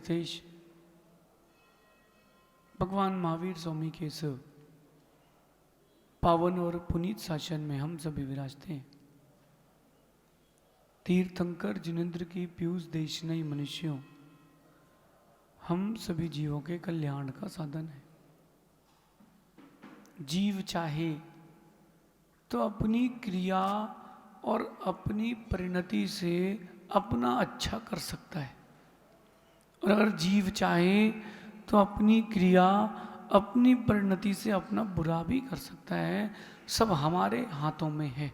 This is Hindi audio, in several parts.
स्तेश भगवान महावीर स्वामी के इस पावन और पुनीत शासन में हम सभी विराजते हैं। तीर्थंकर जिनेन्द्र की पीयूष देशनई मनुष्यों, हम सभी जीवों के कल्याण का साधन है। जीव चाहे तो अपनी क्रिया और अपनी परिणति से अपना अच्छा कर सकता है, और अगर जीव चाहे तो अपनी क्रिया अपनी परिणति से अपना बुरा भी कर सकता है। सब हमारे हाथों में है,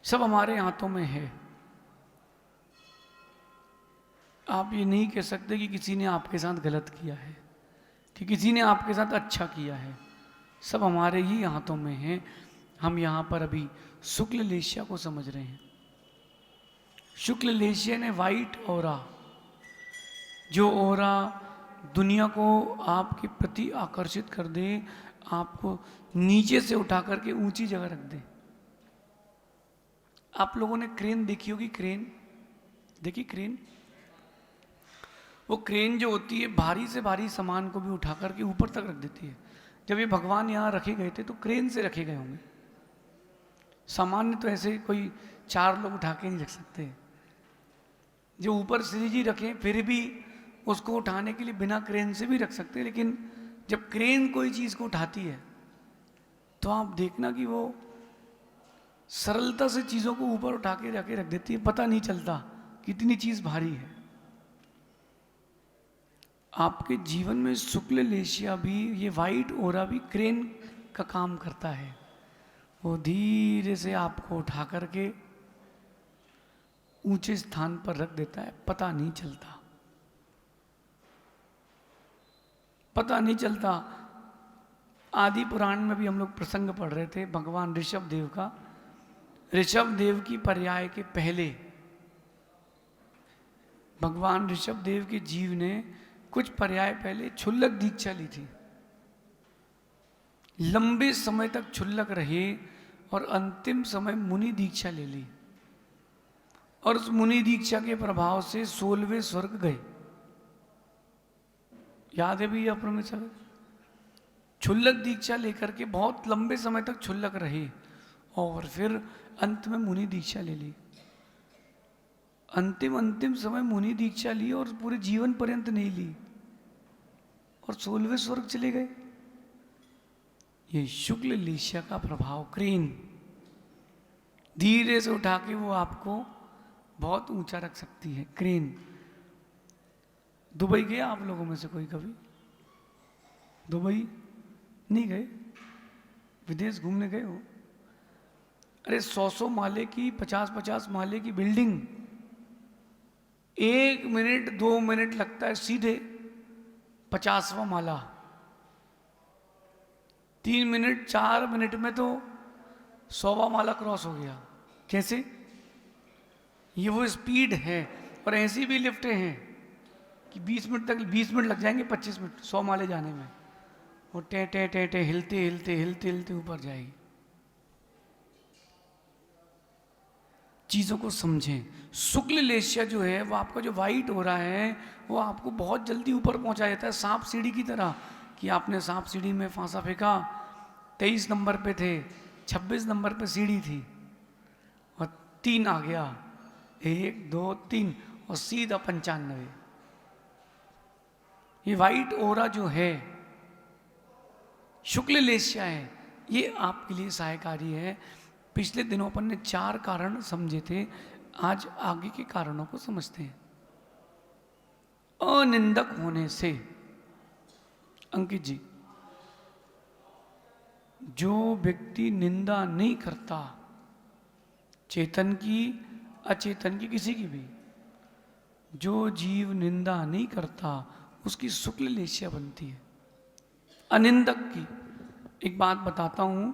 सब हमारे हाथों में है। आप ये नहीं कह सकते कि किसी ने आपके साथ गलत किया है, कि किसी ने आपके साथ अच्छा किया है। सब हमारे ही हाथों में है। हम यहाँ पर अभी शुक्ल लेशिया को समझ रहे हैं। शुक्ल लेशिया ने वाइट ओरा, जो ओरा दुनिया को आपके प्रति आकर्षित कर दे, आपको नीचे से उठा करके ऊंची जगह रख दे। आप लोगों ने क्रेन देखी होगी, क्रेन देखी? क्रेन, वो क्रेन जो होती है भारी से भारी सामान को भी उठा करके ऊपर तक रख देती है। जब ये भगवान यहाँ रखे गए थे तो क्रेन से रखे गए होंगे। सामान्य तो ऐसे कोई 4 लोग उठा के नहीं रख सकते। जो ऊपर श्री जी रखें फिर भी उसको उठाने के लिए बिना क्रेन से भी रख सकते हैं, लेकिन जब क्रेन कोई चीज़ को उठाती है तो आप देखना कि वो सरलता से चीज़ों को ऊपर उठा के रख देती है। पता नहीं चलता कितनी चीज़ भारी है। आपके जीवन में शुक्ल लेशिया भी, ये वाइट ओरा भी क्रेन का काम करता है। वो धीरे से आपको उठा करके ऊंचे स्थान पर रख देता है, पता नहीं चलता, पता नहीं चलता। आदि पुराण में भी हम लोग प्रसंग पढ़ रहे थे भगवान ऋषभ देव का। ऋषभ देव की पर्याय के पहले भगवान ऋषभ देव के जीव ने कुछ पर्याय पहले क्षुल्लक दीक्षा ली थी। लंबे समय तक क्षुल्लक रहे और अंतिम समय मुनि दीक्षा ले ली, और उस मुनि दीक्षा के प्रभाव से 16वें स्वर्ग गए। याद है भी अपने सब? क्षुल्लक दीक्षा लेकर के बहुत लंबे समय तक क्षुल्लक रहे और फिर अंत में मुनि दीक्षा ले ली। अंतिम समय मुनि दीक्षा ली और पूरे जीवन पर्यंत नहीं ली, और 16वें स्वर्ग चले गए। ये शुक्ल लेशिया का प्रभाव, क्रेन धीरे से उठा के वो आपको बहुत ऊंचा रख सकती है। क्रेन। दुबई गए आप लोगों में से कोई कभी? दुबई नहीं गए? विदेश घूमने गए हो? अरे 100 माले की, 50 माले की बिल्डिंग, 1 मिनट 2 मिनट लगता है सीधे 50वां माला। 3 मिनट 4 मिनट में तो 100वां माला क्रॉस हो गया। कैसे? ये वो स्पीड है। और ऐसी भी लिफ्टें हैं कि 20 मिनट लग जाएंगे, 25 मिनट 100 माले जाने में। वो टे टे टे टे हिलते हिलते हिलते हिलते ऊपर जाएगी। चीज़ों को समझें। शुक्ल लेशिया जो है वो आपका जो वाइट हो रहा है वो आपको बहुत जल्दी ऊपर पहुंचा देता है, सांप सीढ़ी की तरह। कि आपने सांप सीढ़ी में फांसा फेंका, 23 नंबर पे थे, 26 नंबर पे सीढ़ी थी और 3 आ गया, 1 2 3 और सीधा 95। ये वाइट ओरा जो है शुक्ल लेशिया है, ये आपके लिए सहायकारी है। पिछले दिनों अपन ने 4 कारण समझे थे, आज आगे के कारणों को समझते हैं। अनिंदक होने से, अंकित जी, जो व्यक्ति निंदा नहीं करता, चेतन की अचेतन की किसी की भी, जो जीव निंदा नहीं करता उसकी शुक्ल लेशिया बनती है। अनिंदक की एक बात बताता हूँ,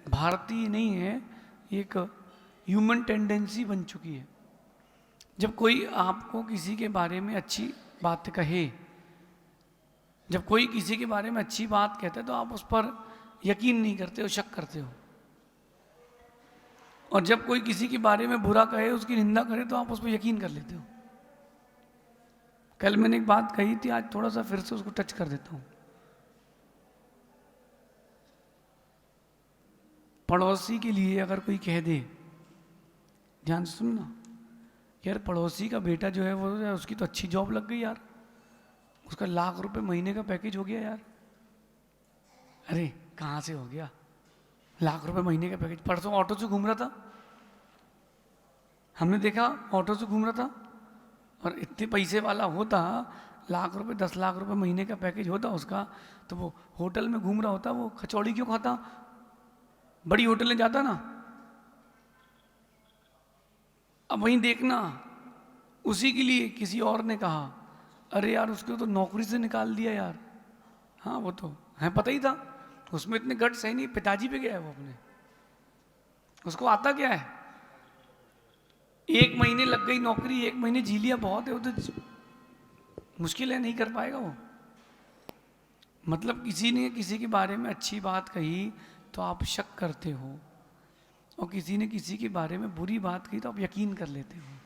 भारतीय नहीं है, एक ह्यूमन टेंडेंसी बन चुकी है। जब कोई आपको किसी के बारे में अच्छी बात कहे, जब कोई किसी के बारे में अच्छी बात कहता है तो आप उस पर यकीन नहीं करते हो, शक करते हो। और जब कोई किसी के बारे में बुरा कहे, उसकी निंदा करे, तो आप उस पर यकीन कर लेते हो। कल मैंने एक बात कही थी, आज थोड़ा सा फिर से उसको टच कर देता हूं। पड़ोसी के लिए अगर कोई कह दे, ध्यान से सुनना, यार पड़ोसी का बेटा जो है वो उसकी तो अच्छी जॉब लग गई यार, उसका ₹1,00,000 महीने का पैकेज हो गया यार। अरे कहाँ से हो गया ₹1,00,000 महीने का पैकेज? परसों ऑटो से घूम रहा था, हमने देखा ऑटो से घूम रहा था, और इतने पैसे वाला होता, ₹1,00,000 ₹10,00,000 महीने का पैकेज होता उसका, तो वो होटल में घूम रहा होता, वो कचौड़ी क्यों खाता? बड़ी होटल में जाता ना। अब वहीं देखना, उसी के लिए किसी और ने कहा, अरे यार उसको तो नौकरी से निकाल दिया यार। हाँ वो तो है, पता ही था, उसमें इतने गट्स है नहीं, पिताजी पे गया है वो अपने, उसको आता क्या है? 1 महीने लग गई नौकरी, 1 महीने जी लिया, बहुत है वो तो, मुश्किल है, नहीं कर पाएगा वो। मतलब किसी ने किसी के बारे में अच्छी बात कही तो आप शक करते हो, और किसी ने किसी के बारे में बुरी बात कही तो आप यकीन कर लेते हो।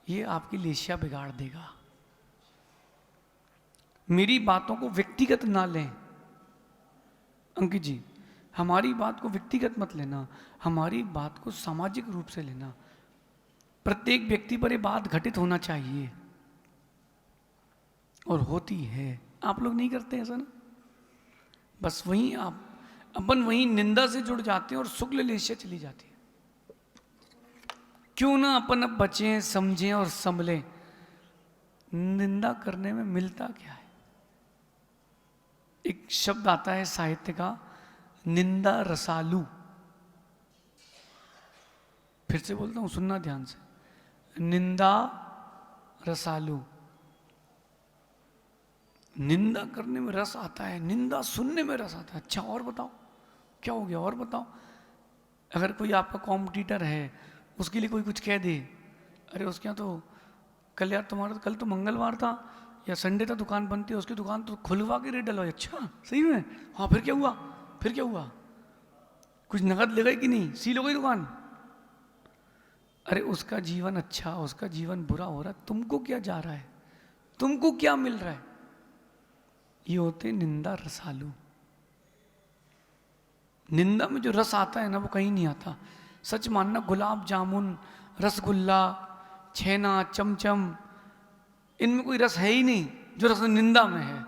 ये आपकी लेशिया बिगाड़ देगा। मेरी बातों को व्यक्तिगत ना लें अंकित जी, हमारी बात को व्यक्तिगत मत लेना, हमारी बात को सामाजिक रूप से लेना। प्रत्येक व्यक्ति पर ये बात घटित होना चाहिए, और होती है। आप लोग नहीं करते ऐसा ना, बस वहीं अपन वहीं निंदा से जुड़ जाते हैं और शुक्ल लेशिया चली जाती है। क्यों ना अपन अब बचें, समझें और संभलें। निंदा करने में मिलता क्या है? एक शब्द आता है साहित्य का, निंदा रसालू। फिर से बोलता हूं, सुनना ध्यान से, निंदा रसालू। निंदा करने में रस आता है, निंदा सुनने में रस आता है। अच्छा और बताओ क्या हो गया, और बताओ। अगर कोई आपका कॉम्पिटिटर है, उसके लिए कोई कुछ कह दे, अरे उसके यहाँ तो कल यार तुम्हारा, कल तो मंगलवार था या संडे था, दुकान बंद थी, उसकी दुकान तो खुलवा के रेट डलवाई। अच्छा सही में? हाँ फिर क्या हुआ? फिर क्या हुआ? कुछ नगद ले गई कि नहीं? सील हो गई दुकान? अरे उसका जीवन अच्छा, उसका जीवन बुरा हो रहा है, तुमको क्या जा रहा है? तुमको क्या मिल रहा है? ये होते निंदा रसालू। निंदा में जो रस आता है ना, वो कहीं नहीं आता। सच मानना, गुलाब जामुन, रसगुल्ला, छेना, चमचम, इनमें कोई रस है ही नहीं जो रस निंदा में है।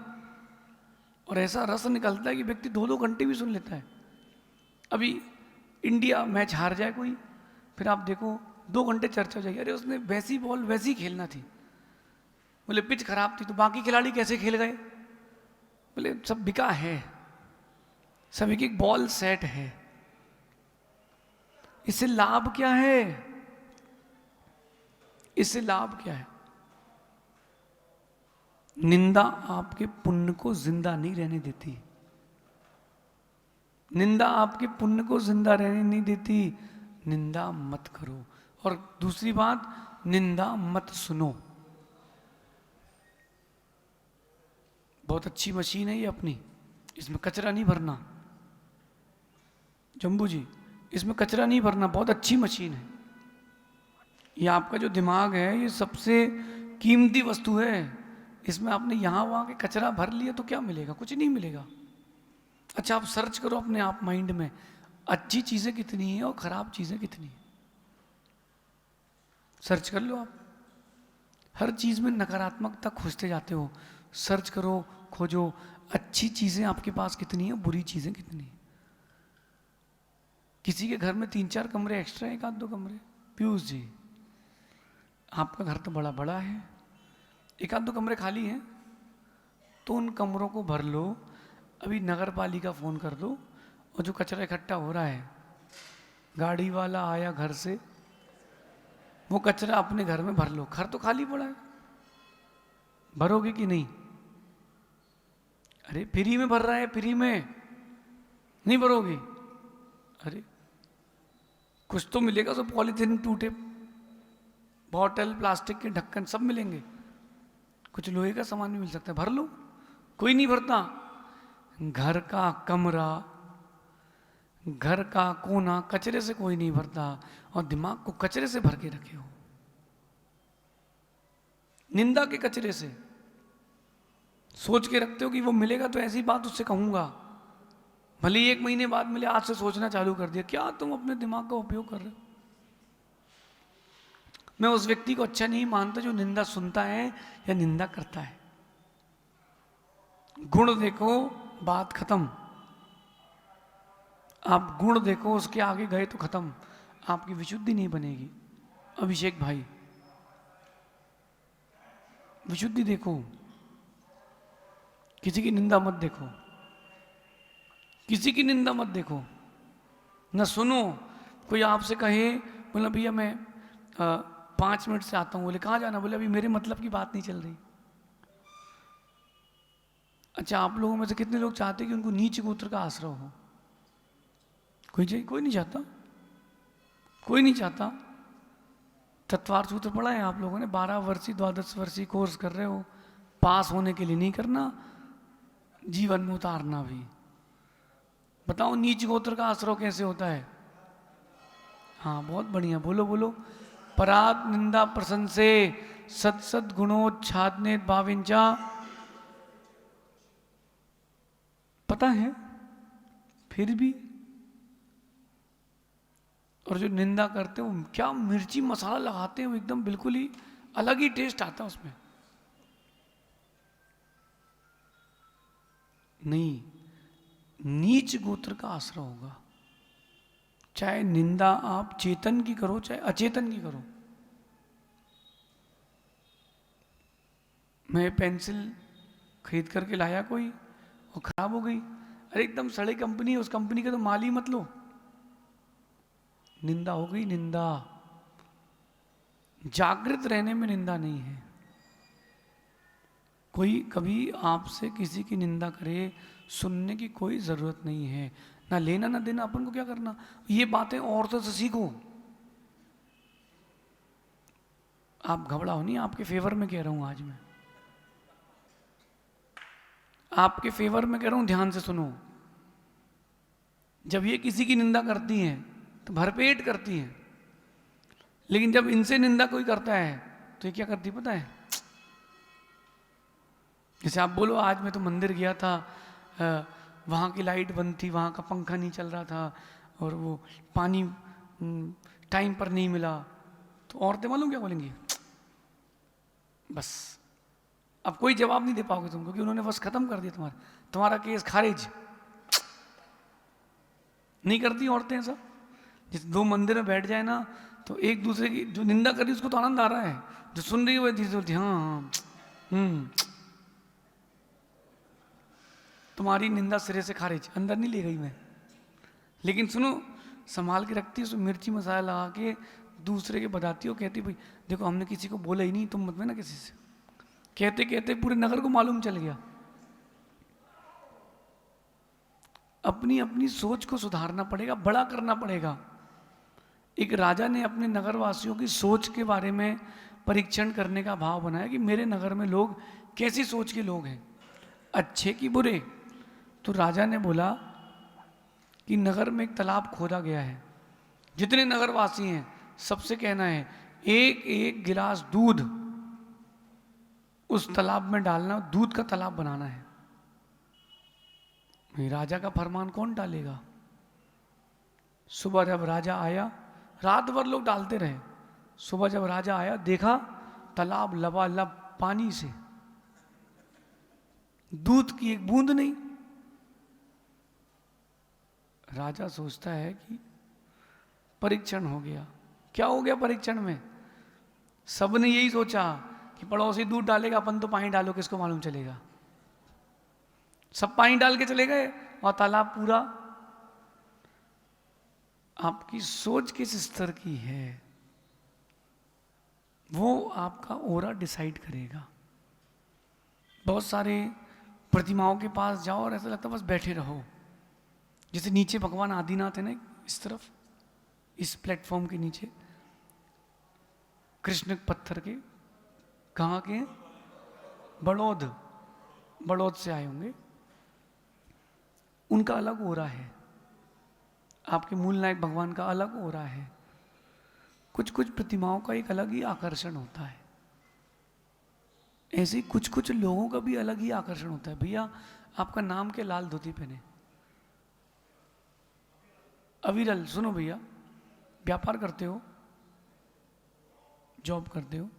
और ऐसा रस निकलता है कि व्यक्ति 2-2 घंटे भी सुन लेता है। अभी इंडिया मैच हार जाए कोई, फिर आप देखो 2 घंटे चर्चा हो जाएगी, अरे उसने वैसी बॉल वैसी खेलना थी, बोले पिच खराब थी, तो बाकी खिलाड़ी कैसे खेल गए? बोले सब बिका है, सब एक एक बॉल सेट है। इससे लाभ क्या है? इससे लाभ क्या है? निंदा आपके पुण्य को जिंदा नहीं रहने देती। निंदा आपके पुण्य को जिंदा रहने नहीं देती। निंदा मत करो। और दूसरी बात, निंदा मत सुनो। बहुत अच्छी मशीन है ये अपनी, इसमें कचरा नहीं भरना। जम्बू जी, इसमें कचरा नहीं भरना, बहुत अच्छी मशीन है। ये आपका जो दिमाग है, ये सबसे कीमती वस्तु है। इसमें आपने यहाँ वहाँ के कचरा भर लिया तो क्या मिलेगा? कुछ नहीं मिलेगा। अच्छा आप सर्च करो अपने आप माइंड में, अच्छी चीज़ें कितनी हैं और ख़राब चीज़ें कितनी हैं। सर्च कर लो आप। हर चीज़ में नकारात्मकता खोजते जाते हो। सर्च करो, खोजो, अच्छी चीज़ें आपके पास कितनी हैं, बुरी चीज़ें कितनी हैं। किसी के घर में 3-4 कमरे एक्स्ट्रा हैं, 1-2 कमरे। पीयूष जी, आपका घर तो बड़ा बड़ा है, 1-2 कमरे खाली हैं, तो उन कमरों को भर लो। अभी नगर पालिका फ़ोन कर दो, और जो कचरा इकट्ठा हो रहा है, गाड़ी वाला आया घर से, वो कचरा अपने घर में भर लो। घर तो खाली पड़ा है, भरोगे कि नहीं? अरे फ्री में भर रहा है, फ्री में नहीं भरोगे? अरे कुछ तो मिलेगा, तो पॉलीथीन टूटे, बॉटल, प्लास्टिक के ढक्कन सब मिलेंगे, कुछ लोहे का सामान भी मिल सकता है, भर लो। कोई नहीं भरता। घर का कमरा, घर का कोना कचरे से कोई नहीं भरता, और दिमाग को कचरे से भर के रखे हो, निंदा के कचरे से। सोच के रखते हो कि वो मिलेगा तो ऐसी बात उससे कहूंगा, भले ही 1 महीने बाद मिले, आज से सोचना चालू कर दिया। क्या तुम अपने दिमाग का उपयोग कर रहे हो? मैं उस व्यक्ति को अच्छा नहीं मानता जो निंदा सुनता है या निंदा करता है। गुण देखो, बात खत्म। आप गुण देखो, उसके आगे गए तो खत्म, आपकी विशुद्धि नहीं बनेगी। अभिषेक भाई, विशुद्धि देखो, किसी की निंदा मत देखो, किसी की निंदा मत देखो, न सुनो। कोई आपसे कहे, बोला भैया मैं 5 मिनट से आता हूँ, बोले कहाँ जाना, बोले अभी मेरे मतलब की बात नहीं चल रही। अच्छा, आप लोगों में से कितने लोग चाहते हैं कि उनको नीच गोत्र का आश्रय हो? कोई नहीं चाहता, कोई नहीं चाहता। तत्वार्थ सूत्र पढ़ा है आप लोगों ने, 12 वर्षीय 12 वर्षीय कोर्स कर रहे हो, पास होने के लिए नहीं करना, जीवन में उतारना भी। बताओ नीच गोत्र का आश्रय कैसे होता है? हाँ बहुत बढ़िया, बोलो बोलो। परात निंदा प्रशंसे सत सत गुणोच्छादने भाविंचा। पता है फिर भी, और जो निंदा करते हैं वो क्या मिर्ची मसाला लगाते हैं, वो एकदम बिल्कुल ही अलग ही टेस्ट आता है उसमें। नहीं, नीच गोत्र का आश्रय होगा। चाहे निंदा आप चेतन की करो चाहे अचेतन की करो। मैं पेंसिल खरीद करके लाया कोई और खराब हो गई, अरे एकदम सड़े कंपनी है, उस कंपनी का तो माल ही मत लो। निंदा हो गई, निंदा। जागृत रहने में निंदा नहीं है। कोई कभी आपसे किसी की निंदा करे, सुनने की कोई जरूरत नहीं है, ना लेना ना देना, अपन को क्या करना। ये बातें औरतों से सीखो। आप घबराओ नहीं, आपके फेवर में कह रहा हूं आज मैं, आपके फेवर में कह रहा हूं, ध्यान से सुनो। जब ये किसी की निंदा करती हैं तो भरपेट करती हैं, लेकिन जब इनसे निंदा कोई करता है तो ये क्या करती पता है? जैसे आप बोलो आज मैं तो मंदिर गया था, वहाँ की लाइट बंद थी, वहाँ का पंखा नहीं चल रहा था, और वो पानी टाइम पर नहीं मिला, तो औरतें मालूम क्या बोलेंगी? बस अब कोई जवाब नहीं दे पाओगे तुमको, क्योंकि उन्होंने बस खत्म कर दिया तुम्हारा केस खारिज। नहीं करती औरतें ऐसा? जैसे 2 मंदिर में बैठ जाए ना, तो एक दूसरे की जो निंदा कर रही है उसको तो आनंद आ रहा है, जो सुन रही है वो बोलती हाँ तुम्हारी निंदा सिरे से खारिज, अंदर नहीं ले गई मैं। लेकिन सुनो, संभाल के रखती है, उसमें मिर्ची मसाला लगा के दूसरे के बताती हो, कहती भाई देखो हमने किसी को बोला ही नहीं, तुम मत में ना किसी से। कहते कहते पूरे नगर को मालूम चल गया। अपनी अपनी सोच को सुधारना पड़ेगा, बड़ा करना पड़ेगा। एक राजा ने अपने नगरवासियों की सोच के बारे में परीक्षण करने का भाव बनाया कि मेरे नगर में लोग कैसी सोच के लोग हैं, अच्छे कि बुरे। तो राजा ने बोला कि नगर में एक तालाब खोदा गया है, जितने नगरवासी हैं सबसे कहना है एक एक गिलास दूध उस तालाब में डालना, दूध का तालाब बनाना है। राजा का फरमान कौन डालेगा? सुबह जब राजा आया, रात भर लोग डालते रहे, सुबह जब राजा आया देखा तालाब लबालब पानी से, दूध की एक बूंद नहीं। राजा सोचता है कि परीक्षण हो गया। क्या हो गया परीक्षण में? सबने यही सोचा कि पड़ोसी दूध डालेगा, अपन तो पानी डालो, किसको मालूम चलेगा। सब पानी डाल के चले गए और तालाब पूरा। आपकी सोच किस स्तर की है वो आपका ओरा डिसाइड करेगा। बहुत सारे प्रतिमाओं के पास जाओ और ऐसा लगता है बस बैठे रहो। जैसे नीचे भगवान आदिनाथ है ना, इस तरफ इस प्लेटफॉर्म के नीचे कृष्ण पत्थर के, कहाँ के हैं? बड़ौद से आए होंगे। उनका अलग ओरा है, आपके मूल नायक भगवान का अलग हो रहा है। कुछ कुछ प्रतिमाओं का एक अलग ही आकर्षण होता है, ऐसे ही कुछ कुछ लोगों का भी अलग ही आकर्षण होता है। भैया आपका नाम के लाल धोती पहने, अविरल, सुनो भैया, व्यापार करते हो, जॉब करते हो,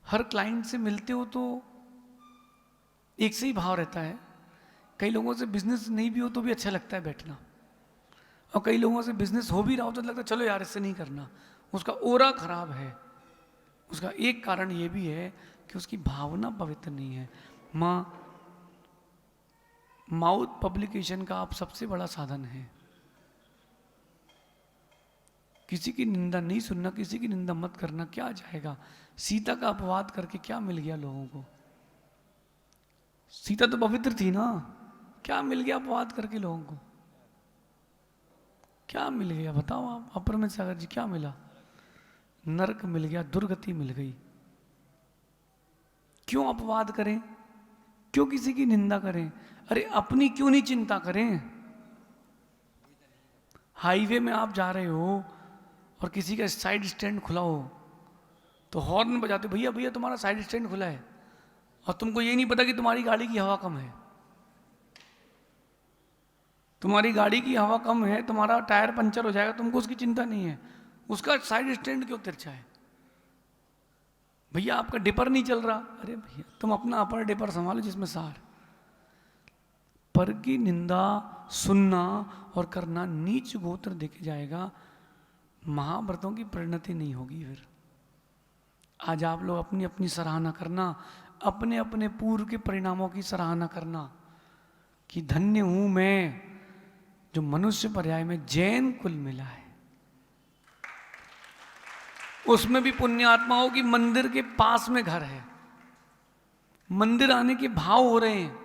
हर क्लाइंट से मिलते हो तो एक से ही भाव रहता है। कई लोगों से बिजनेस नहीं भी हो तो भी अच्छा लगता है बैठना, और कई लोगों से बिजनेस हो भी रहा हो तो लगता है चलो यार इससे नहीं करना, उसका ओरा खराब है। उसका एक कारण ये भी है कि उसकी भावना पवित्र नहीं है। माउथ पब्लिकेशन का आप सबसे बड़ा साधन है। किसी की निंदा नहीं सुनना, किसी की निंदा मत करना, क्या जाएगा। सीता का अपवाद करके क्या मिल गया लोगों को? सीता तो पवित्र थी ना, क्या मिल गया अपवाद करके लोगों को? क्या मिल गया बताओ आप? अपर सागर जी क्या मिला? नरक मिल गया, दुर्गति मिल गई। क्यों अपवाद करें, क्यों किसी की निंदा करें? अरे अपनी क्यों नहीं चिंता करें? हाईवे में आप जा रहे हो और किसी का साइड स्टैंड खुला हो तो हॉर्न बजाते, भैया भैया तुम्हारा साइड स्टैंड खुला है, और तुमको ये नहीं पता कि तुम्हारी गाड़ी की हवा कम है। तुम्हारी गाड़ी की हवा कम है, तुम्हारा टायर पंचर हो जाएगा, तुमको उसकी चिंता नहीं है, उसका साइड स्टैंड क्यों तिरछा है? भैया आपका डिपर नहीं चल रहा, अरे भैया तुम अपना अपर डिपर संभालो जिसमें सार। पर की निंदा सुनना और करना नीच गोत्र देखे जाएगा, महाव्रतों की परिणति नहीं होगी। फिर आज आप लोग अपनी अपनी सराहना करना, अपने अपने पूर्व के परिणामों की सराहना करना कि धन्य हूं मैं जो मनुष्य पर्याय में जैन कुल मिला है। उसमें भी पुण्यात्माओं की मंदिर के पास में घर है, मंदिर आने के भाव हो रहे हैं।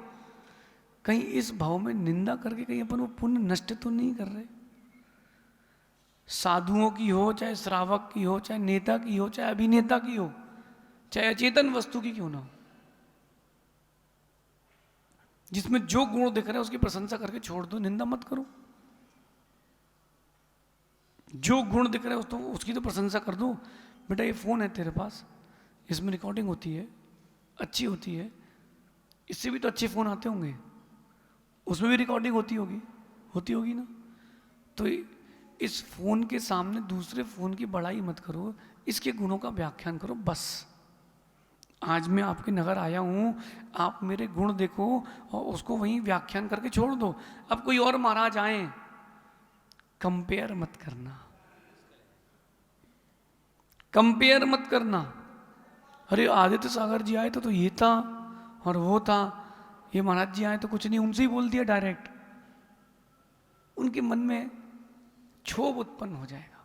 कहीं इस भाव में निंदा करके कहीं अपन वो पुण्य नष्ट तो नहीं कर रहे? साधुओं की हो, चाहे श्रावक की हो, चाहे नेता की हो, चाहे अभिनेता की हो, चाहे अचेतन वस्तु की क्यों ना हो, जिसमें जो गुण दिख रहे हैं उसकी प्रशंसा करके छोड़ दो, निंदा मत करो। जो गुण दिख रहा है तो उसकी तो प्रशंसा कर दो। बेटा ये फ़ोन है तेरे पास, इसमें रिकॉर्डिंग होती है, अच्छी होती है, इससे भी तो अच्छे फ़ोन आते होंगे, उसमें भी रिकॉर्डिंग होती होगी ना। तो इस फ़ोन के सामने दूसरे फ़ोन की बड़ाई मत करो, इसके गुणों का व्याख्यान करो बस। आज मैं आपके नगर आया हूँ, आप मेरे गुण देखो और उसको वहीं व्याख्यान करके छोड़ दो। अब कोई और महाराज आए, कंपेयर मत करना, कंपेयर मत करना। अरे आदित्य सागर जी आए तो ये था और वो था, ये महाराज जी आए तो कुछ नहीं, उनसे ही बोल दिया डायरेक्ट। उनके मन में क्षोभ उत्पन्न हो जाएगा।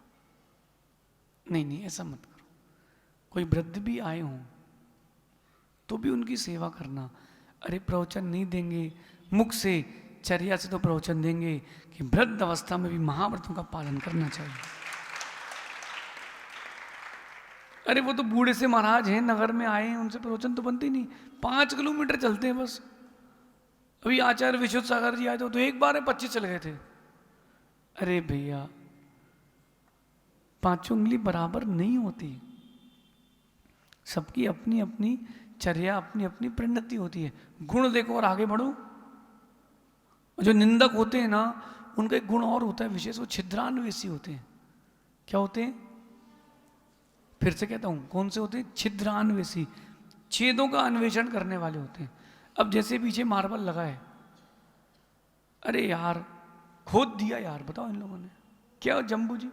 नहीं नहीं ऐसा मत करो। कोई वृद्ध भी आए हों तो भी उनकी सेवा करना। अरे प्रवचन नहीं देंगे मुख से, चर्या से तो प्रवचन देंगे कि वृद्ध अवस्था में भी महाव्रतों का पालन करना चाहिए। अरे वो तो बूढ़े से महाराज हैं, नगर में आए हैं, उनसे प्रवचन तो बनते ही नहीं। 5 किलोमीटर चलते हैं बस। अभी आचार्य विशुद्ध सागर जी आए थे तो एक बार में 25 चल गए थे। अरे भैया 5 उंगली बराबर नहीं होती, सबकी अपनी अपनी चर्या, अपनी अपनी परिणति होती है। गुण देखो और आगे बढ़ो। जो निंदक होते हैं ना, उनका एक गुण और होता है विशेष, वो छिद्रान्वेषी होते हैं। क्या होते हैं? फिर से कहता हूं, कौन से होते हैं? छिद्रान्वेषी, छेदों का अन्वेषण करने वाले होते हैं। अब जैसे पीछे मार्बल लगा है, अरे यार खोद दिया यार, बताओ इन लोगों ने क्या, जम्बू जी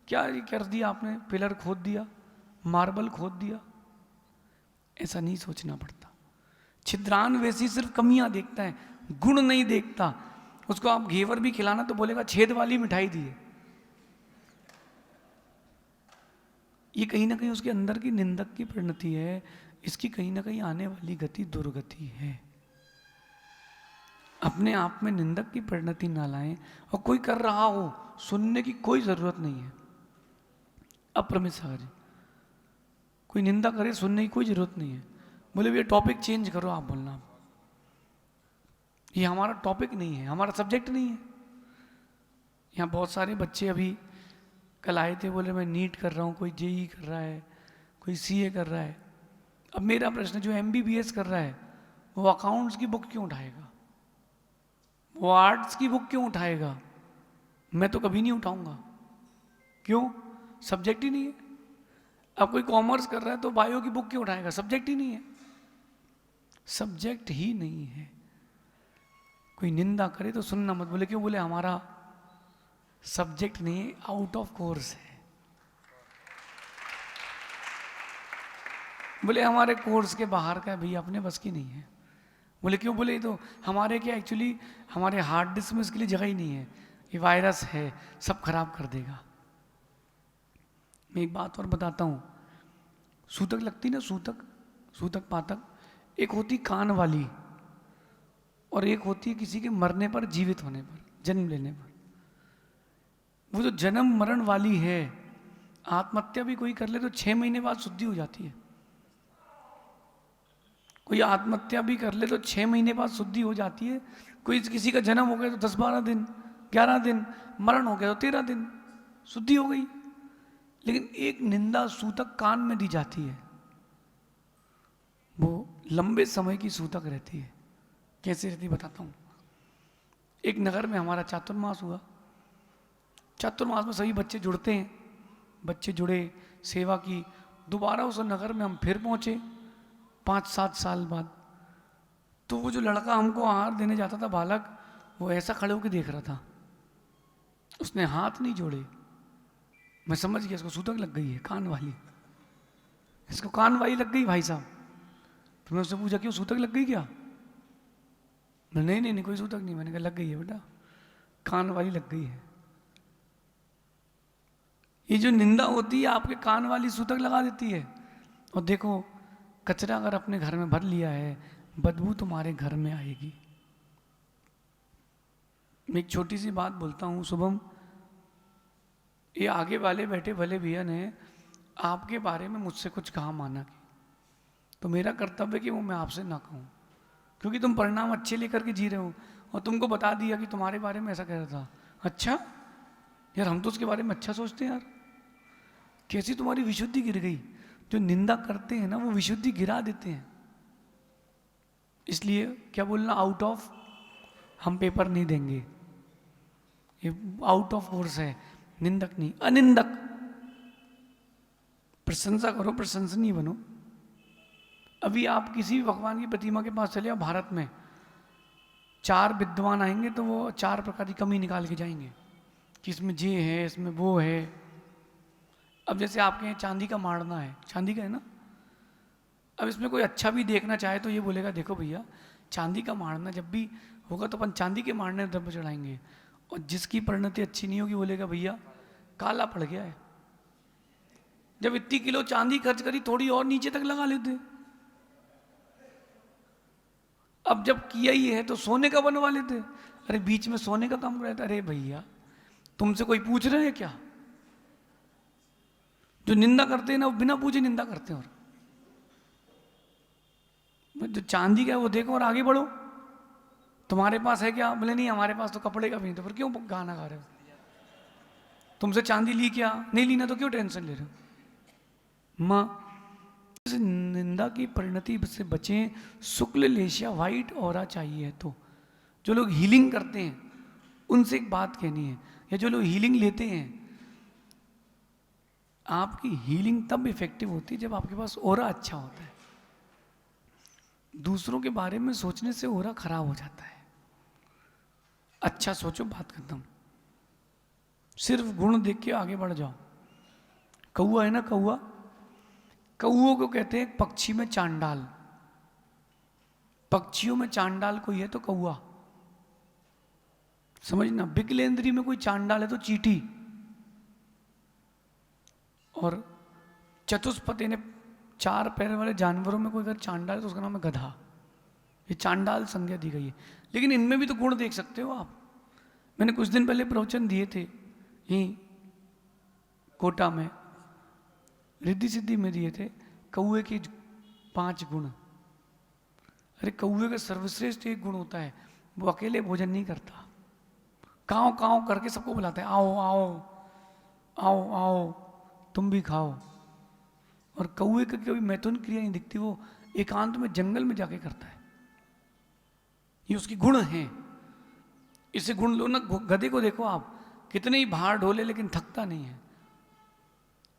क्या कर दिया आपने? पिलर खोद दिया, मार्बल खोद दिया। ऐसा नहीं सोचना पड़ता। छिद्रान्वेषी सिर्फ कमियां देखता है, गुण नहीं देखता। उसको आप घेवर भी खिलाना तो बोलेगा छेद वाली मिठाई दिए। ये कहीं ना कहीं उसके अंदर की निंदक की परिणति है। इसकी कहीं ना कहीं आने वाली गति दुर्गति है। अपने आप में निंदक की परिणति ना लाएं। और कोई कर रहा हो, सुनने की कोई जरूरत नहीं है। अप्रमित सागर जी, कोई निंदा करे, सुनने की कोई जरूरत नहीं है। बोले भैया टॉपिक चेंज करो, आप बोलना, ये हमारा टॉपिक नहीं है, हमारा सब्जेक्ट नहीं है। यहाँ बहुत सारे बच्चे अभी कल आए थे, बोले मैं नीट कर रहा हूँ, कोई जेई कर रहा है, कोई सीए कर रहा है। अब मेरा प्रश्न, जो एमबीबीएस कर रहा है वो अकाउंट्स की बुक क्यों उठाएगा, वो आर्ट्स की बुक क्यों उठाएगा? मैं तो कभी नहीं उठाऊंगा। क्यों? सब्जेक्ट ही नहीं है। अब कोई कॉमर्स कर रहा है तो बायो की बुक क्यों उठाएगा? सब्जेक्ट ही नहीं है, सब्जेक्ट ही नहीं है। कोई निंदा करे तो सुनना मत। बोले क्यों? बोले हमारा सब्जेक्ट नहीं है, आउट ऑफ कोर्स है। बोले हमारे कोर्स के बाहर का है भैया, अपने बस की नहीं है। बोले क्यों? बोले तो हमारे क्या एक्चुअली हमारे हार्ड डिस्क में इसके लिए जगह ही नहीं है, ये वायरस है, सब खराब कर देगा। मैं एक बात और बताता हूँ, सूतक लगती ना, सूतक, सूतक पातक, एक होती कान वाली और एक होती है किसी के मरने पर, जीवित होने पर, जन्म लेने पर। वो जो जन्म मरण वाली है, आत्महत्या भी कोई कर ले तो 6 महीने बाद शुद्धि हो जाती है। कोई आत्महत्या भी कर ले तो 6 महीने बाद शुद्धि हो जाती है। कोई किसी का जन्म हो गया तो 10-12 दिन, 11 दिन, मरण हो गया तो 13 दिन, शुद्धि हो गई। लेकिन एक निंदा सूतक कान में दी जाती है, वो लंबे समय की सूतक रहती है। कैसे रहती बताता हूँ। एक नगर में हमारा चातुर्मास हुआ। चातुर्मास में सभी बच्चे जुड़ते हैं, बच्चे जुड़े, सेवा की। दोबारा उस नगर में हम फिर पहुंचे 5-7 साल बाद। तो वो जो लड़का हमको आहार देने जाता था, बालक, वो ऐसा खड़े होकर देख रहा था, उसने हाथ नहीं जोड़े। मैं समझ गया इसको सूतक लग गई है, कान वाली, इसको कान वाली लग गई भाई साहब। तो मैं उससे पूछा क्यों, सूतक लग गई क्या? नहीं नहीं नहीं, कोई सूतक नहीं। मैंने कहा लग गई है बेटा, कान वाली लग गई है। ये जो निंदा होती है आपके कान वाली सूतक लगा देती है। और देखो, कचरा अगर अपने घर में भर लिया है, बदबू तुम्हारे घर में आएगी। मैं एक छोटी सी बात बोलता हूँ शुभम, ये आगे वाले बैठे भले भैया ने आपके बारे में मुझसे कुछ कहा, माना कि, तो मेरा कर्तव्य है कि वो मैं आपसे ना कहूँ, क्योंकि तुम परिणाम अच्छे लेकर के जी रहे हो और तुमको बता दिया कि तुम्हारे बारे में ऐसा कह रहा था। अच्छा यार, हम तो उसके बारे में अच्छा सोचते हैं यार। कैसी तुम्हारी विशुद्धि गिर गई। जो निंदा करते हैं ना, वो विशुद्धि गिरा देते हैं। इसलिए क्या बोलना, आउट ऑफ, हम पेपर नहीं देंगे, ये आउट ऑफ कोर्स है, निंदक नहीं, अनिंदक। प्रशंसा करो, प्रशंसनीय बनो। अभी आप किसी भी भगवान की प्रतिमा के पास चले आओ भारत में, 4 विद्वान आएंगे तो वो 4 प्रकार की कमी निकाल के जाएंगे कि इसमें ये है, इसमें वो है। अब जैसे आपके यहाँ चांदी का माड़ना है, चांदी का है ना, अब इसमें कोई अच्छा भी देखना चाहे तो ये बोलेगा देखो भैया, चांदी का माड़ना जब भी होगा तो अपन चांदी के माड़ने द्रव्य चढ़ाएंगे। और जिसकी परिणति अच्छी नहीं होगी बोलेगा भैया काला पड़ गया है। जब इतनी किलो चांदी खर्च करी, थोड़ी और नीचे तक लगा लेते। अब जब किया ही है तो सोने का बनवा लेते। अरे बीच में सोने का काम रहता। अरे भैया, तुमसे कोई पूछ रहे हैं क्या? जो निंदा करते हैं ना, वो बिना पूछे निंदा करते हैं। और जो चांदी का है वो देखो और आगे बढ़ो। तुम्हारे पास है क्या? बोले नहीं हमारे पास तो कपड़े का भी नहीं। तो फिर क्यों गाना गा रहे हो? तुमसे चांदी ली क्या? नहीं ली ना, तो क्यों टेंशन ले रहे हो? माँ, निंदा की परिणति से बचें। शुक्ल लेशिया, व्हाइट ऑरा चाहिए। तो जो लोग हीलिंग करते हैं उनसे एक बात कहनी है, या जो लोग हीलिंग लेते हैं, आपकी हीलिंग तब इफेक्टिव होती है जब आपके पास ऑरा अच्छा होता है। दूसरों के बारे में सोचने से ऑरा खराब हो जाता है। अच्छा सोचो, बात खत्म। सिर्फ गुण देख के आगे बढ़ जाओ। कौआ है ना, कौआ, कौओं को कहते हैं पक्षी में चांडाल। पक्षियों में चांडाल कोई है तो कौआ, समझना। बिकलेंद्री में कोई चांडाल है तो चींटी। और चतुष्पति ने 4 पैर वाले जानवरों में कोई अगर चांडाल है तो उसका नाम है गधा। ये चांडाल संज्ञा दी गई है। लेकिन इनमें भी तो गुण देख सकते हो आप। मैंने कुछ दिन पहले प्रवचन दिए थे यहीं कोटा में, रिद्धि सिद्धि में दिए थे, कौए के 5 गुण। अरे कौए का सर्वश्रेष्ठ एक गुण होता है, वो अकेले भोजन नहीं करता, काँव काँव करके सबको बुलाता है, आओ आओ आओ आओ तुम भी खाओ। और कौवे की कभी मैथुन क्रिया नहीं दिखती, वो एकांत में जंगल में जाके करता है। ये उसकी गुण है। इसे गुण लो ना, गधे को देखो आप, कितने ही भार ढोले लेकिन थकता नहीं है।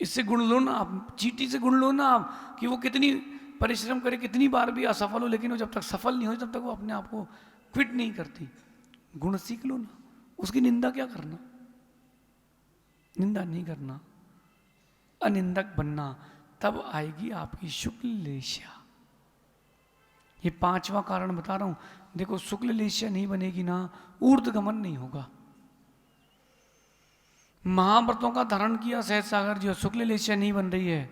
इससे गुण लो ना आप, चींटी से गुण लो ना आप, कि वो कितनी परिश्रम करे, कितनी बार भी असफल हो, लेकिन वो जब तक सफल नहीं हो तब तक वो अपने आप को क्विट नहीं करती। गुण सीख लो ना, उसकी निंदा क्या करना, निंदा नहीं करना, अनिंदक बनना, तब आएगी आपकी शुक्ल लेशिया। ये 5वां कारण बता रहा हूं, देखो शुक्ल लेशिया नहीं बनेगी ना, ऊर्ध्वगमन नहीं होगा। महाव्रतों का धारण किया सहज सागर जी, शुक्ल लेशिया नहीं बन रही है,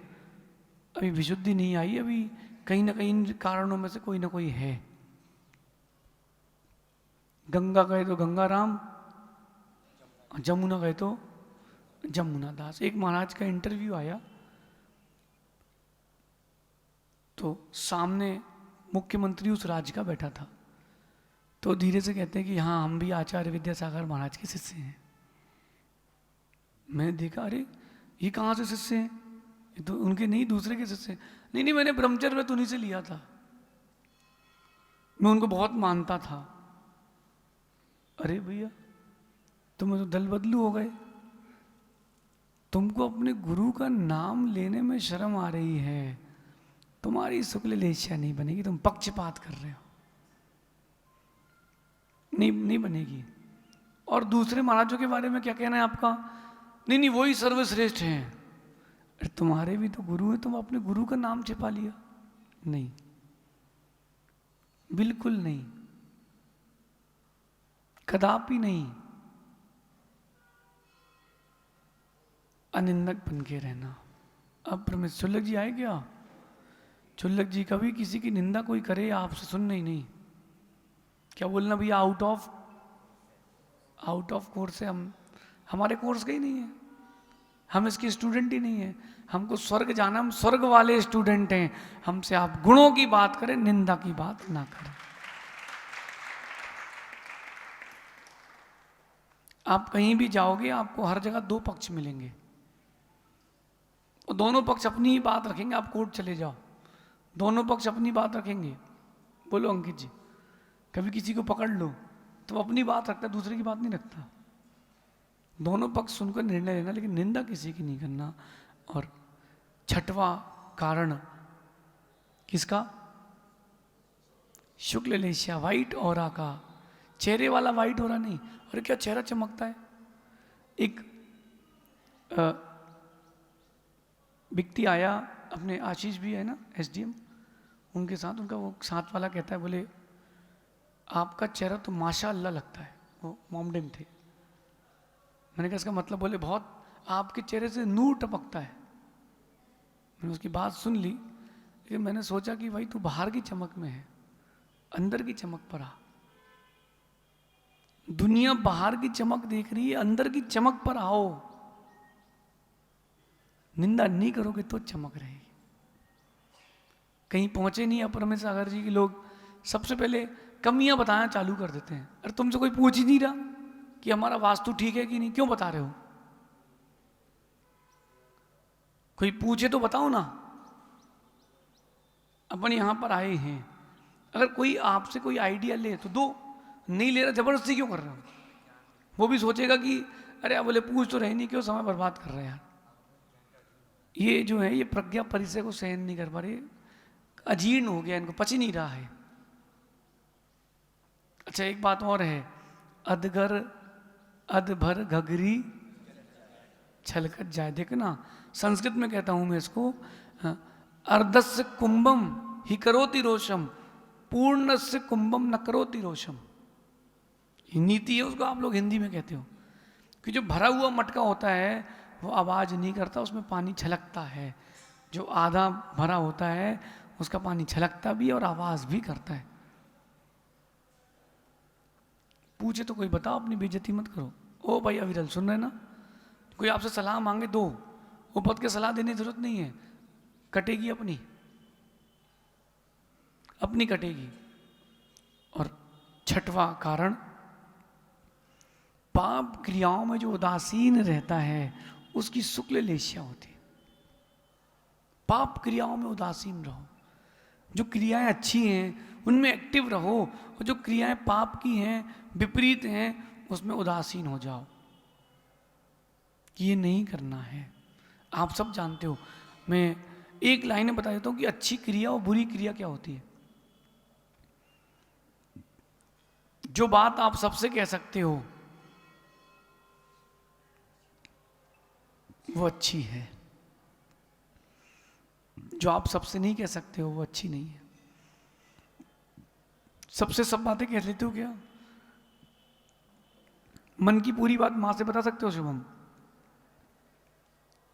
अभी विशुद्धि नहीं आई, अभी कहीं ना कहीं इन कारणों में से कोई ना कोई है। गंगा गए तो गंगा राम, जमुना गए तो जमुना दास। एक महाराज का इंटरव्यू आया तो सामने मुख्यमंत्री उस राज्य का बैठा था, तो धीरे से कहते हैं कि हाँ हम भी आचार्य विद्यासागर महाराज के शिष्य हैं। मैंने देखा, अरे ये कहाँ से शिष्य हैं, ये तो उनके नहीं, दूसरे के शिष्य हैं। नहीं नहीं, मैंने ब्रह्मचर्य व्रत उन्हीं से लिया था, मैं उनको बहुत मानता था। अरे भैया तुम तो दल बदलू हो गए, तुमको अपने गुरु का नाम लेने में शर्म आ रही है, तुम्हारी शुक्ल लेशिया नहीं बनेगी, तुम पक्षपात कर रहे हो, नहीं बनेगी। और दूसरे महाराजों के बारे में क्या कहना है आपका, नहीं नहीं वही सर्वश्रेष्ठ हैं। अरे तुम्हारे भी तो गुरु हैं, तुम अपने गुरु का नाम छिपा लिया। नहीं, बिल्कुल नहीं, कदापि नहीं। अनिंदक बन के रहना। अब प्रमेश चुल्लक जी आए क्या? चुल्लक जी, कभी किसी की निंदा कोई करे आपसे सुनना ही नहीं, क्या बोलना भैया, आउट ऑफ कोर्स है, हम हमारे कोर्स का ही नहीं है, हम इसके स्टूडेंट ही नहीं है, हमको स्वर्ग जाना, हम स्वर्ग वाले स्टूडेंट हैं। हमसे आप गुणों की बात करें, निंदा की बात ना करें। आप कहीं भी जाओगे आपको हर जगह 2 पक्ष मिलेंगे, और दोनों पक्ष अपनी ही बात रखेंगे। आप कोर्ट चले जाओ, दोनों पक्ष अपनी बात रखेंगे। बोलो अंकित जी, कभी किसी को पकड़ लो तो अपनी बात रखता है, दूसरे की बात नहीं रखता। दोनों पक्ष सुनकर निर्णय लेना, लेकिन निंदा किसी की नहीं करना। और 6वां कारण किसका? शुक्ल लेशिया, वाइट ऑरा का। चेहरे वाला वाइट ऑरा नहीं। अरे क्या चेहरा चमकता है। एक व्यक्ति आया, अपने आशीष भी है ना SDM, उनके साथ, उनका वो साथ वाला कहता है, बोले आपका चेहरा तो माशाअल्लाह लगता है। वो मोमडन थे। मैंने कहा इसका मतलब? बोले बहुत आपके चेहरे से नूर टपकता है। मैंने उसकी बात सुन ली, लेकिन मैंने सोचा कि भाई तू बाहर की चमक में है, अंदर की चमक पर आ। दुनिया बाहर की चमक देख रही है, अंदर की चमक पर आओ। निंदा नहीं करोगे तो चमक रहेगी। कहीं पहुंचे नहीं अपरमेश सागर जी के लोग, सबसे पहले कमियां बताना चालू कर देते हैं। अरे तुमसे कोई पूछ ही नहीं रहा कि हमारा वास्तु ठीक है कि नहीं, क्यों बता रहे हो? कोई पूछे तो बताओ ना। अपन यहां पर आए हैं, अगर कोई आपसे कोई आइडिया ले तो दो, नहीं ले रहा जबरदस्ती क्यों कर रहे हो? वो भी सोचेगा कि अरे आप बोले पूछ तो रहे नहीं, क्यों समय बर्बाद कर रहे हैं यार। ये जो है ये प्रज्ञा परिचय को सहन नहीं कर पा रहे, अजीर्ण हो गया, इनको पच ही नहीं रहा है। अच्छा एक बात और है, अधगर अधभर घघरी छलकत जाए। देखना संस्कृत में कहता हूं मैं इसको, अर्धस्य कुंभम ही करोति रोषम, पूर्णस्य कुंभम न करोति रोषम। नीति है, उसको आप लोग हिंदी में कहते हो कि जो भरा हुआ मटका होता है वो आवाज नहीं करता, उसमें पानी छलकता है। जो आधा भरा होता है उसका पानी छलकता भी है और आवाज भी करता है। पूछे तो कोई बताओ, अपनी बेइज्जती मत करो। ओ भाई अविरल सुन रहे ना, कोई आपसे सलाह मांगे दो, वो पद के सलाह देने की जरूरत नहीं है, कटेगी अपनी अपनी कटेगी। और 6वां कारण पाप क्रियाओं में जो उदासीन रहता है उसकी शुक्ल लेशिया होती है। पाप क्रियाओं में उदासीन रहो, जो क्रियाएं अच्छी हैं उनमें एक्टिव रहो, और जो क्रियाएं पाप की हैं, विपरीत हैं, उसमें उदासीन हो जाओ। ये नहीं करना है। आप सब जानते हो, मैं एक लाइन में बता देता हूं कि अच्छी क्रिया और बुरी क्रिया क्या होती है। जो बात आप सबसे कह सकते हो वो अच्छी है, जो आप सबसे नहीं कह सकते हो वो अच्छी नहीं है। सबसे सब बातें कह लेते हो क्या? मन की पूरी बात मां से बता सकते हो शुभम?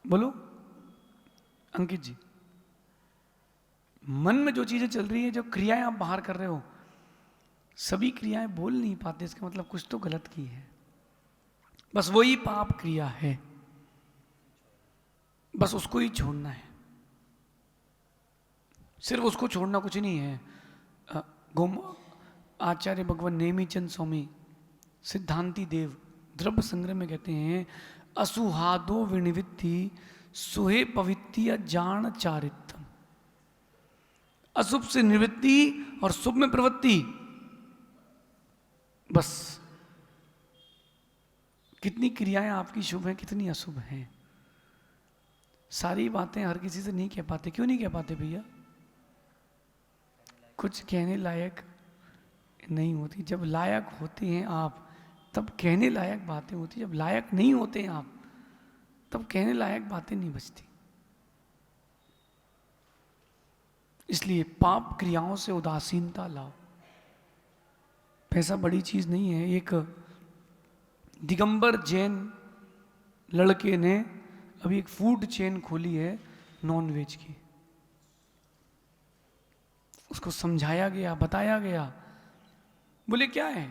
बोलो अंकित जी। मन में जो चीजें चल रही है, जो क्रियाएं आप बाहर कर रहे हो, सभी क्रियाएं बोल नहीं पाते, इसका मतलब कुछ तो गलत की है। बस वही पाप क्रिया है, बस उसको ही छोड़ना है। सिर्फ उसको छोड़ना कुछ नहीं है। आचार्य भगवान नेमीचंद स्वामी सिद्धांति देव द्रव्य संग्रह में कहते हैं, असुहादो विनिवृत्ति सुहे पवित्तिया जान चारित्रम। अशुभ से निवृत्ति और शुभ में प्रवृत्ति। बस कितनी क्रियाएं आपकी शुभ हैं, कितनी अशुभ हैं। सारी बातें हर किसी से नहीं कह पाते। क्यों नहीं कह पाते भैया? कुछ कहने लायक नहीं होती। जब लायक होते हैं आप तब कहने लायक बातें होती। जब लायक नहीं होते हैं आप तब कहने लायक बातें नहीं बचती। इसलिए पाप क्रियाओं से उदासीनता लाओ। पैसा बड़ी चीज नहीं है। एक दिगंबर जैन लड़के ने अभी एक फूड चेन खोली है नॉन वेज की। उसको समझाया गया, बताया गया। बोले क्या है?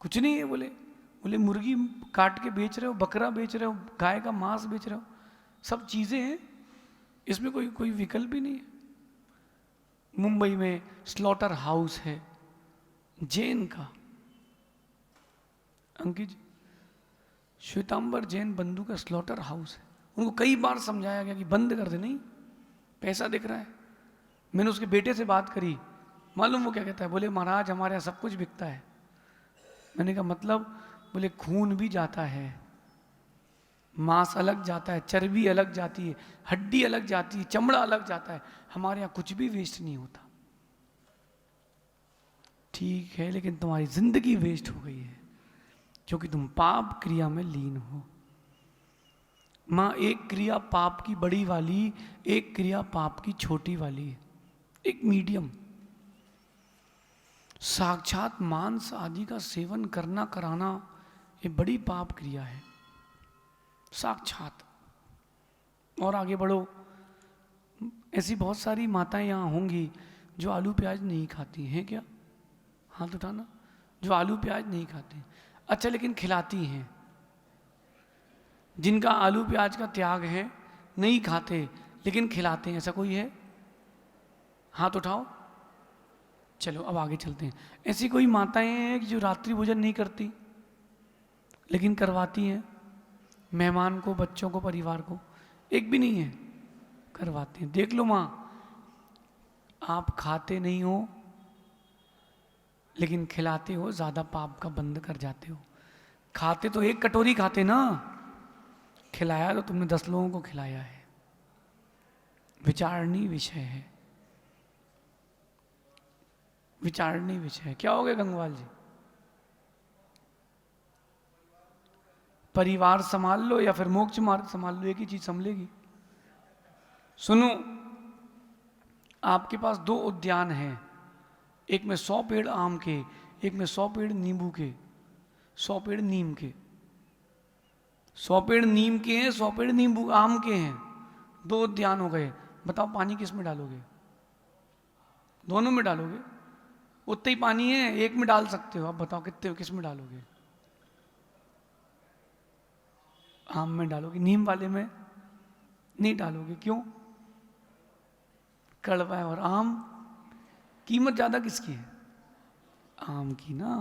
कुछ नहीं है। बोले मुर्गी काट के बेच रहे हो, बकरा बेच रहे हो, गाय का मांस बेच रहे हो, सब चीजें हैं, इसमें कोई विकल्प ही नहीं है। मुंबई में स्लॉटर हाउस है जैन का। अंकित जी, श्वेतांबर जैन बंधु का स्लॉटर हाउस है। उनको कई बार समझाया गया कि बंद कर दे। नहीं, पैसा दिख रहा है। मैंने उसके बेटे से बात करी, मालूम वो क्या कहता है? बोले महाराज हमारे यहाँ सब कुछ बिकता है। मैंने कहा मतलब? बोले खून भी जाता है, मांस अलग जाता है, चर्बी अलग जाती है, हड्डी अलग जाती है, चमड़ा अलग जाता है, हमारे यहाँ कुछ भी वेस्ट नहीं होता। ठीक है, लेकिन तुम्हारी जिंदगी वेस्ट हो गई है क्योंकि तुम पाप क्रिया में लीन हो। मां, एक क्रिया पाप की बड़ी वाली, एक क्रिया पाप की छोटी वाली है, एक मीडियम। साक्षात मांस आदि का सेवन करना कराना ये बड़ी पाप क्रिया है, साक्षात। और आगे बढ़ो, ऐसी बहुत सारी माताएं यहाँ होंगी जो आलू प्याज नहीं खाती हैं। क्या? हाथ उठाना। जो आलू प्याज नहीं खाती। अच्छा, लेकिन खिलाती हैं। जिनका आलू प्याज का त्याग है, नहीं खाते लेकिन खिलाते हैं, ऐसा कोई है? हाथ उठाओ। चलो अब आगे चलते हैं। ऐसी कोई माताएं हैं कि जो रात्रि भोजन नहीं करती लेकिन करवाती हैं मेहमान को, बच्चों को, परिवार को? एक भी नहीं है, करवाते हैं। देख लो मां, आप खाते नहीं हो लेकिन खिलाते हो, ज्यादा पाप का बंद कर जाते हो। खाते तो एक कटोरी खाते ना, खिलाया तो तुमने 10 लोगों को खिलाया है। विचारणीय विषय है, विचारणीय विषय है। क्या हो गया गंगवाल जी? परिवार संभाल लो या फिर मोक्ष मार्ग संभाल लो, एक ही चीज संभलेगी। सुनो, आपके पास 2 उद्यान हैं, एक में 100 पेड़ आम के, एक में 100 पेड़ नींबू के, 100 पेड़ नीम के। 100 पेड़ नीम के हैं, 100 पेड़ नींबू आम के हैं। 2 उद्यान हो गए। बताओ पानी किस में डालोगे? दोनों में डालोगे? उतना ही पानी है, एक में डाल सकते हो। अब बताओ कितने, किस में डालोगे? आम में डालोगे, नीम वाले में नहीं डालोगे। क्यों? कड़वा है। और आम, कीमत ज्यादा किसकी है? आम की ना।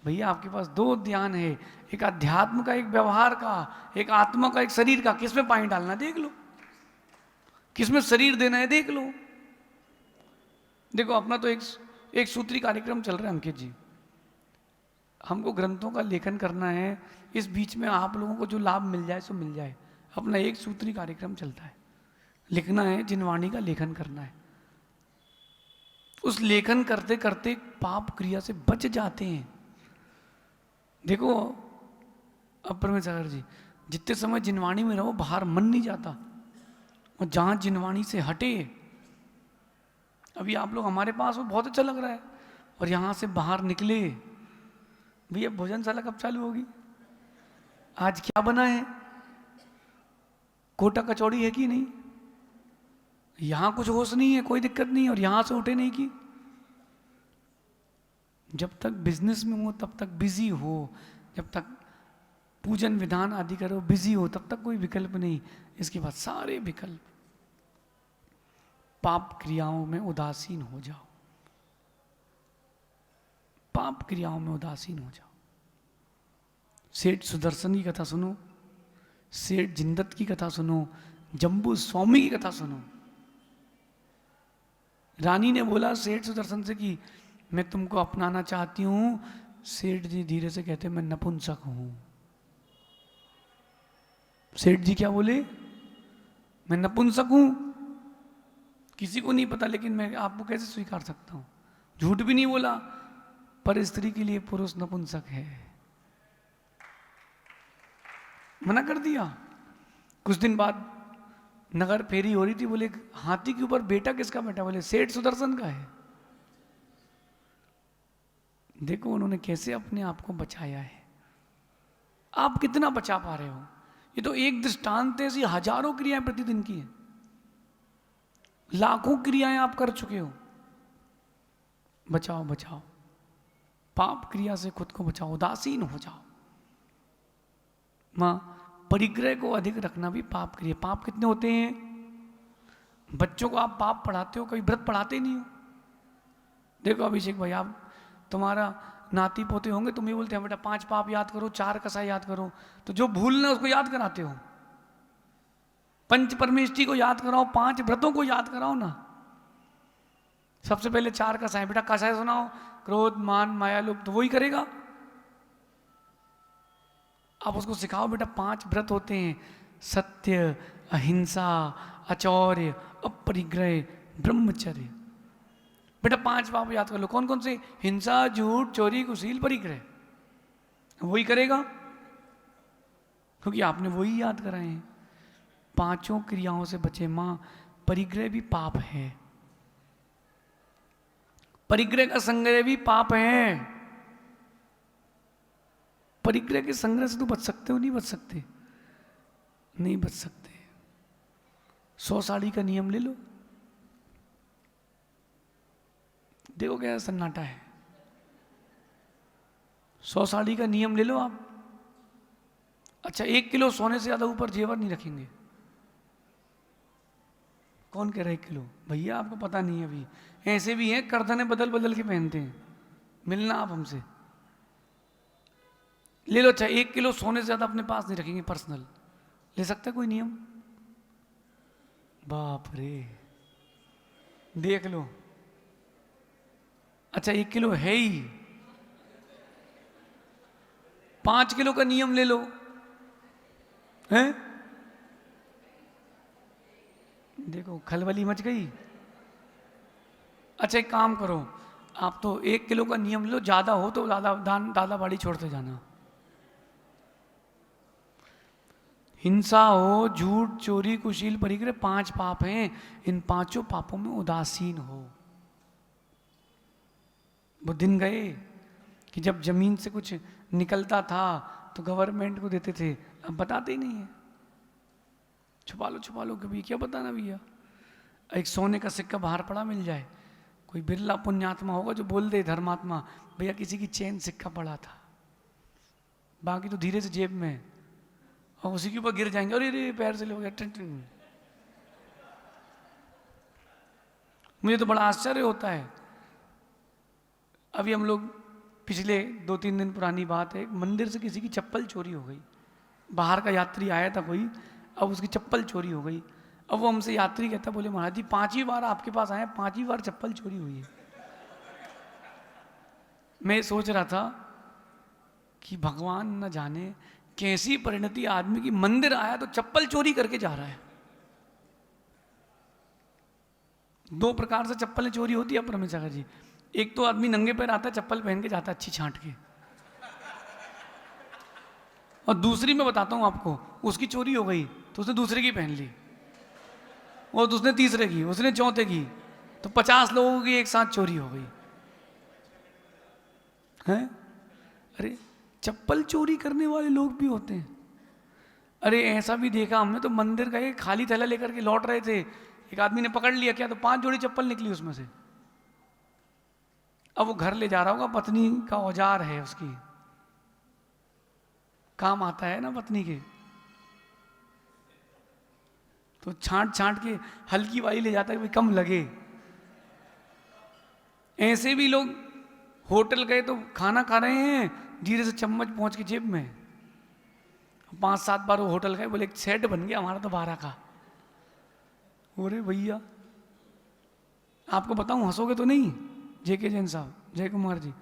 भैया आपके पास दो ध्यान है, एक अध्यात्म का, एक व्यवहार का, एक आत्मा का, एक शरीर का। किसमें पानी डालना देख लो, किसमें शरीर देना है देख लो। देखो अपना तो एक सूत्री कार्यक्रम चल रहा है अंकित जी, हमको ग्रंथों का लेखन करना है, इस बीच में आप लोगों को जो लाभ मिल जाए सो मिल जाए। अपना एक सूत्री कार्यक्रम चलता है, लिखना है, जिनवाणी का लेखन करना है। उस लेखन करते करते पाप क्रिया से बच जाते हैं। देखो अब परमेश्वर जी, जितने समय जिनवाणी में रहो बाहर मन नहीं जाता, और जहां जिनवाणी से हटे, अभी आप लोग हमारे पास हो बहुत अच्छा लग रहा है, और यहां से बाहर निकले, भैया भोजनशाला कब चालू होगी, आज क्या बना है, कोटा कचौड़ी है कि नहीं, यहां कुछ होश नहीं है, कोई दिक्कत नहीं है, और यहां से उठे नहीं की। जब तक बिजनेस में हो तब तक बिजी हो, जब तक पूजन विधान आदि करो बिजी हो, तब तक कोई विकल्प नहीं। इसके बाद सारे विकल्प, पाप क्रियाओं में उदासीन हो जाओ, पाप क्रियाओं में उदासीन हो जाओ। सेठ सुदर्शन की कथा सुनो, सेठ जिंदत की कथा सुनो, जम्बू स्वामी की कथा सुनो। रानी ने बोला सेठ सुदर्शन से कि मैं तुमको अपनाना चाहती हूं। सेठ जी धीरे से कहते मैं नपुंसक हूं। सेठ जी क्या बोले, मैं नपुंसक हूं, किसी को नहीं पता, लेकिन मैं आपको कैसे स्वीकार सकता हूं। झूठ भी नहीं बोला, पर स्त्री के लिए पुरुष नपुंसक है, मना कर दिया। कुछ दिन बाद नगर फेरी हो रही थी, बोले हाथी के ऊपर बेटा किसका बैठा, बोले सेठ सुदर्शन का है। देखो उन्होंने कैसे अपने आप को बचाया है। आप कितना बचा पा रहे हो, ये तो एक दृष्टांत है, ऐसी हजारों क्रियाएं प्रतिदिन की हैं, लाखों क्रियाएं आप कर चुके हो। बचाओ बचाओ, पाप क्रिया से खुद को बचाओ, उदासीन हो जाओ। मां परिग्रह को अधिक रखना भी पाप क्रिया। पाप कितने होते हैं, बच्चों को आप पाप पढ़ाते हो, कभी व्रत पढ़ाते नहीं हो। देखो अभिषेक भाई, आप तुम्हारा नाती पोते होंगे, तुम ही बोलते हैं बेटा 5 पाप याद करो, 4 कसाई याद करो, तो जो भूलना उसको याद कराते हो। पंच परमेष्टि को याद कराओ, 5 व्रतों को याद कराओ ना। सबसे पहले 4 कसाई, बेटा कसाई सुनाओ, क्रोध मान माया लोभ, तो वही करेगा। आप उसको सिखाओ बेटा 5 व्रत होते हैं, सत्य, अहिंसा, अचौर्य, अपरिग्रह, ब्रह्मचर्य। बेटा 5 पाप याद कर लो, कौन कौन से, हिंसा, झूठ, चोरी, कुशील, परिग्रह, वही करेगा, क्योंकि आपने वही याद कराए हैं। 5 क्रियाओं से बचे। मां परिग्रह भी पाप है, परिग्रह का संग्रह भी पाप है। परिग्रह के संग्रह से तो बच सकते हो, नहीं बच सकते, नहीं बच सकते। 100 साड़ी का नियम ले लो, देखो क्या सन्नाटा है। 100 साड़ी का नियम ले लो आप। अच्छा 1 किलो सोने से ज्यादा ऊपर जेवर नहीं रखेंगे। कौन कह रहा है 1 किलो, भैया आपको पता नहीं है, अभी ऐसे भी हैं करधने बदल बदल के पहनते हैं, मिलना आप हमसे ले लो। अच्छा 1 किलो सोने से ज्यादा अपने पास नहीं रखेंगे पर्सनल, ले सकता है कोई नियम? बाप रे, देख लो। अच्छा 1 किलो है ही, 5 किलो का नियम ले लो, हैं? देखो खलबली मच गई। अच्छा एक काम करो, आप तो 1 किलो का नियम लो, ज्यादा हो तो दादा बाड़ी छोड़ते जाना। हिंसा हो, झूठ, चोरी, कुशील, परिग्रह, 5 पाप हैं। इन 5 पापों में उदासीन हो। वो दिन गए कि जब जमीन से कुछ निकलता था तो गवर्नमेंट को देते थे, अब बताते ही नहीं है। छुपा लो कभी, क्या बताना भैया। एक सोने का सिक्का बाहर पड़ा मिल जाए, कोई बिरला पुण्यात्मा होगा जो बोल दे, धर्मात्मा, भैया किसी की चेन सिक्का पड़ा था, बाकी तो धीरे से जेब में, और उसी के ऊपर गिर जाएंगे, अरे रे पैर से ले गया। मुझे तो बड़ा आश्चर्य होता है। अभी हम लोग पिछले 2-3 दिन पुरानी बात है, एक मंदिर से किसी की चप्पल चोरी हो गई। बाहर का यात्री आया था कोई, अब उसकी चप्पल चोरी हो गई। अब वो हमसे यात्री कहता, बोले महाराज जी 5वीं बार आपके पास आए, 5वीं बार चप्पल चोरी हुई है। मैं सोच रहा था कि भगवान न जाने कैसी परिणति आदमी की, मंदिर आया तो चप्पल चोरी करके जा रहा है। 2 प्रकार से चप्पलें चोरी होती है परमेश्वर जी। एक तो आदमी नंगे पैर आता है, चप्पल पहन के जाता है अच्छी छांट के, और दूसरी मैं बताता हूं आपको, उसकी चोरी हो गई तो उसने दूसरे की पहन ली, और उसने तीसरे की, उसने चौथे की, तो 50 लोगों की एक साथ चोरी हो गई है। अरे चप्पल चोरी करने वाले लोग भी होते हैं। अरे ऐसा भी देखा हमने, तो मंदिर का एक खाली थैला लेकर के लौट रहे थे, एक आदमी ने पकड़ लिया, क्या तो 5 जोड़ी चप्पल निकली उसमें से। अब वो घर ले जा रहा होगा, पत्नी का औजार है उसकी, काम आता है ना पत्नी के, तो छांट छांट के हल्की वाली ले जाता है कि कम लगे। ऐसे भी लोग होटल गए तो खाना खा रहे हैं, धीरे से चम्मच पहुंच के जेब में, 5-7 बार वो होटल गए, बोले एक सेट बन गया हमारा तो 12 का। अरे भैया आपको बताऊं, हंसोगे तो नहीं, जेके जैन साहब, जय कुमार जी,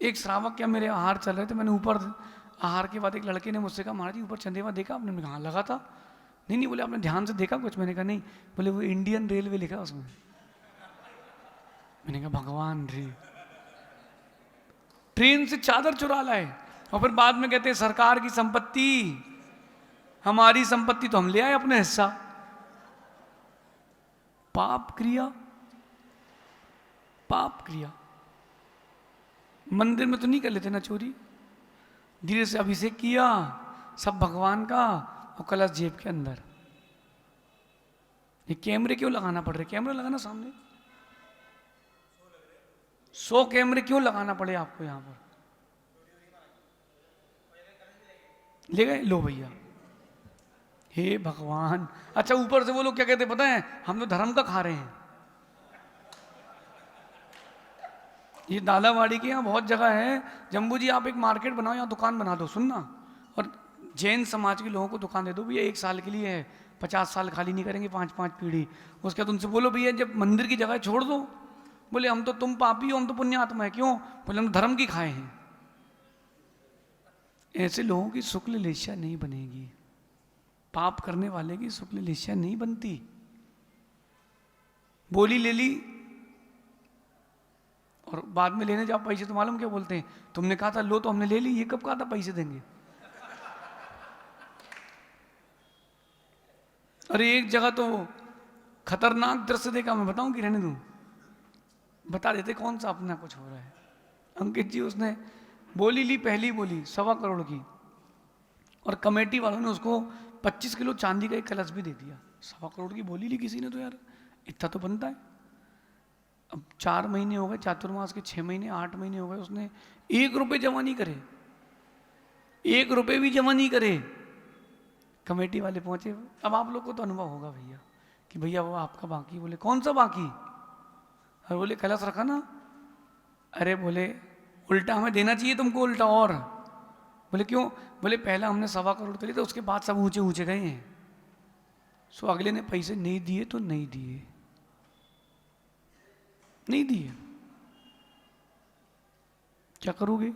एक श्रावक क्या मेरे आहार चल रहे थे, मैंने ऊपर आहार के बाद एक लड़के ने मुझसे कहा महाराज जी ऊपर चंदेवा देखा आपने? मैंने कहा लगा था। नहीं नहीं, बोले आपने ध्यान से देखा कुछ? मैंने कहा नहीं। बोले वो इंडियन रेलवे लिखा उसमें। मैंने कहा भगवान रे, ट्रेन से चादर चुरा लाए और फिर बाद में कहते हैं सरकार की संपत्ति, हमारी संपत्ति तो हम ले आए अपने हिस्सा। पाप क्रिया, पाप क्रिया। मंदिर में तो नहीं कर लेते ना चोरी, धीरे से अभिषेक किया सब भगवान का, और कलश जेब के अंदर। ये कैमरे क्यों लगाना पड़ रहे? कैमरा लगाना सामने 100 कैमरे क्यों लगाना पड़े आपको यहां पर? ले गए, लो भैया, हे भगवान। अच्छा ऊपर से वो लोग क्या कहते पता है, हम तो धर्म का खा रहे हैं। ये दादावाड़ी के यहाँ बहुत जगह है, जम्बू जी आप एक मार्केट बनाओ, यहाँ दुकान बना दो, सुनना, और जैन समाज के लोगों को दुकान दे दो, भैया 1 साल के लिए है, 50 साल खाली नहीं करेंगे, 5-5 पीढ़ी। उसके बाद उनसे बोलो भैया जब मंदिर की जगह छोड़ दो। बोले हम तो, तुम पापी हो, हम तो पुण्यात्मा है। क्यों? बोले हम धर्म की खाए हैं। ऐसे लोगों की शुक्ल लेस्या नहीं बनेगी, पाप करने वाले की शुक्ल लेस्या नहीं बनती। बोली ले ली और बाद में लेने जाओ पैसे तो मालूम क्या बोलते हैं, तुमने कहा था लो तो हमने ले ली, ये कब कहा था पैसे देंगे? अरे एक जगह तो खतरनाक दृश्य देखा, मैं बताऊं कि रहने दूं? बता देते कौन सा अपना कुछ हो रहा है। अंकित जी उसने बोली ली, पहली बोली 1.25 करोड़ की, और कमेटी वालों ने उसको 25 किलो चांदी का एक कलश भी दे दिया। 1.25 करोड़ की बोली ली किसी ने, तो यार इतना तो बनता है। अब 4 महीने हो गए चातुर्मास के, 6 महीने 8 महीने हो गए, उसने 1 रुपये जमा नहीं करे, 1 रुपये भी जमा नहीं करे। कमेटी वाले पहुंचे, अब आप लोग को तो अनुभव होगा भैया कि भैया वो आपका बाकी। बोले कौन सा बाकी? अरे बोले कलश रखा ना। अरे बोले उल्टा हमें देना चाहिए तुमको, उल्टा। और बोले क्यों? बोले पहला हमने 1.25 करोड़ कर लिए, तो उसके बाद सब ऊंचे ऊंचे गए हैं, सो अगले ने पैसे नहीं दिए तो नहीं दिए, नहीं दिए, क्या करोगे?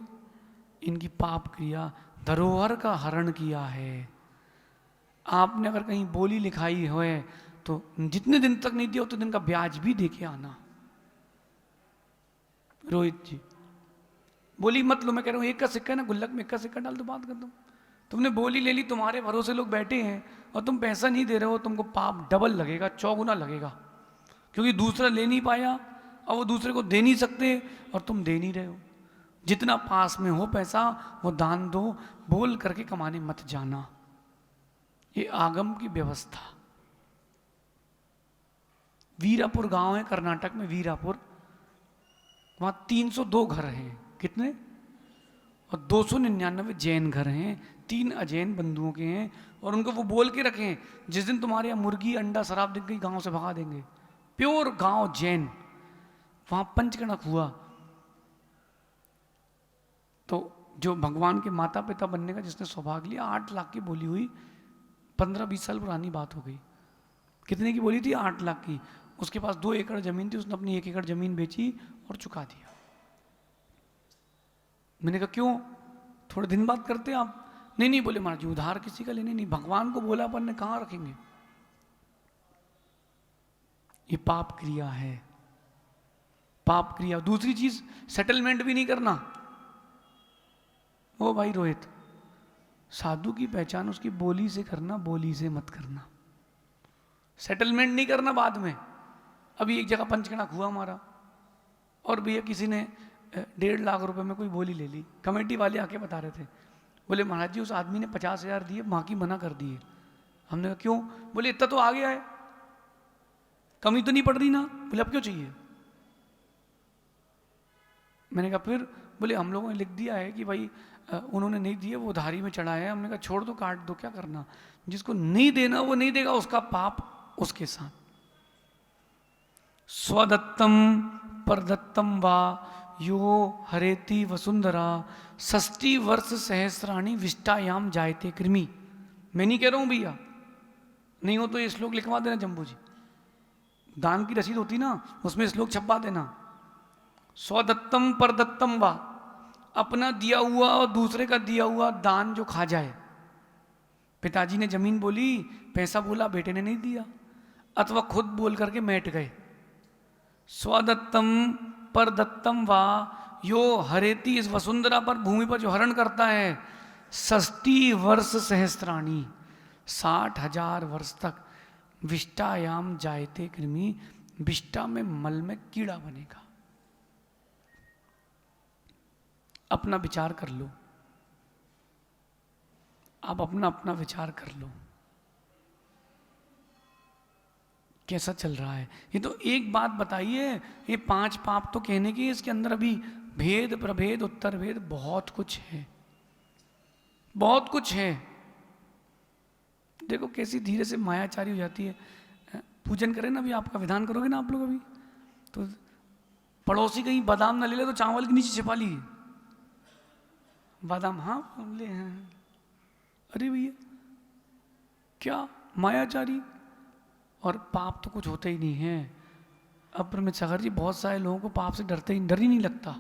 इनकी पाप क्रिया, धरोहर का हरण किया है। आपने अगर कहीं बोली लिखाई हो तो जितने दिन तक नहीं दिया उतने दिन का ब्याज भी दे के आना। रोहित जी बोली मत लो, मैं कह रहा हूं 1 का सिक्का है ना, गुल्लक में 1 का सिक्का डाल दो, बात खत्म। तुमने बोली ले ली, तुम्हारे भरोसे लोग बैठे हैं और तुम पैसा नहीं दे रहे हो, तुमको पाप डबल लगेगा, 4 गुना लगेगा, क्योंकि दूसरा ले नहीं पाया और वो दूसरे को दे नहीं सकते और तुम दे नहीं रहे हो। जितना पास में हो पैसा वो दान दो, बोल करके कमाने मत जाना। ये आगम की व्यवस्था। वीरापुर गांव है कर्नाटक में, वीरापुर, वहां 302 घर हैं। कितने? और 299 जैन घर हैं, 3 अजैन बंधुओं के हैं, और उनको वो बोल के रखे हैं जिस दिन तुम्हारे यहाँ मुर्गी अंडा शराब दिख गई गांव से भगा देंगे। प्योर गांव जैन। वहां पंचकणक हुआ, तो जो भगवान के माता पिता बनने का जिसने सौभाग्य लिया, 8 लाख की बोली हुई, 15-20 साल पुरानी बात हो गई। कितने की बोली थी? 8 लाख की। उसके पास 2 एकड़ जमीन थी, उसने अपनी 1 एकड़ जमीन बेची और चुका दिया। मैंने कहा क्यों, थोड़े दिन बाद करते आप? नहीं नहीं, बोले महाराज जी उधार किसी का लेने नहीं, भगवान को बोला अपन ने, कहाँ रखेंगे? ये पाप क्रिया है, पाप क्रिया। दूसरी चीज, सेटलमेंट भी नहीं करना। ओ भाई रोहित, साधु की पहचान उसकी बोली से करना, बोली से मत करना। सेटलमेंट नहीं करना बाद में। अभी एक जगह पंचकना हुआ हमारा, और भैया किसी ने 1.5 लाख रुपए में कोई बोली ले ली। कमेटी वाले आके बता रहे थे, बोले महाराज जी उस आदमी ने 50,000 दिए, बाकी मना कर दिए। हमने कहा क्यों? बोले इतना तो आ गया है, कमी तो नहीं पड़ रही ना। बोले अब क्यों चाहिए? मैंने कहा फिर? बोले हम लोगों ने लिख दिया है कि भाई उन्होंने नहीं दिए, वो उधारी में चढ़ा है। हमने कहा छोड़ दो, काट दो, क्या करना। जिसको नहीं देना वो नहीं देगा, उसका पाप उसके साथ। स्वदत्तम परदत्तम वा यो हरेति वसुंधरा 60 वर्ष सहस्राणी विष्टायाम जायते कृमि। मैं नहीं कह रहा हूं भैया, नहीं हो तो ये श्लोक लिखवा देना जम्बू जी, दान की रसीद होती ना उसमें श्लोक छपवा देना। स्वदत्तम परदत्तम वा, अपना दिया हुआ और दूसरे का दिया हुआ दान जो खा जाए। पिताजी ने जमीन बोली, पैसा बोला, बेटे ने नहीं दिया, अथवा खुद बोल करके मैट गए। स्वदत्तम परदत्तम वा यो हरेति, इस वसुंधरा पर, भूमि पर जो हरण करता है, 60 वर्ष सहस्त्राणी, 60,000 वर्ष तक, विष्टायाम जायते कृमि, विष्टा में मल में कीड़ा बनेगा। अपना विचार कर लो, आप अपना अपना विचार कर लो, कैसा चल रहा है। ये तो एक बात बताइए, ये 5 पाप तो कहने की, इसके अंदर अभी भेद प्रभेद उत्तर भेद बहुत कुछ है, बहुत कुछ है। देखो कैसी धीरे से मायाचारी हो जाती है। पूजन करें ना, अभी आपका विधान करोगे ना आप लोग, अभी तो पड़ोसी कहीं बादाम ना ले ले तो चावल के नीचे छिपा लिए बादाम, हाँ ले हैं। अरे भैया क्या मायाचारी, और पाप तो कुछ होता ही नहीं है। अब प्रमित सागर जी, बहुत सारे लोगों को पाप से डर ही नहीं लगता।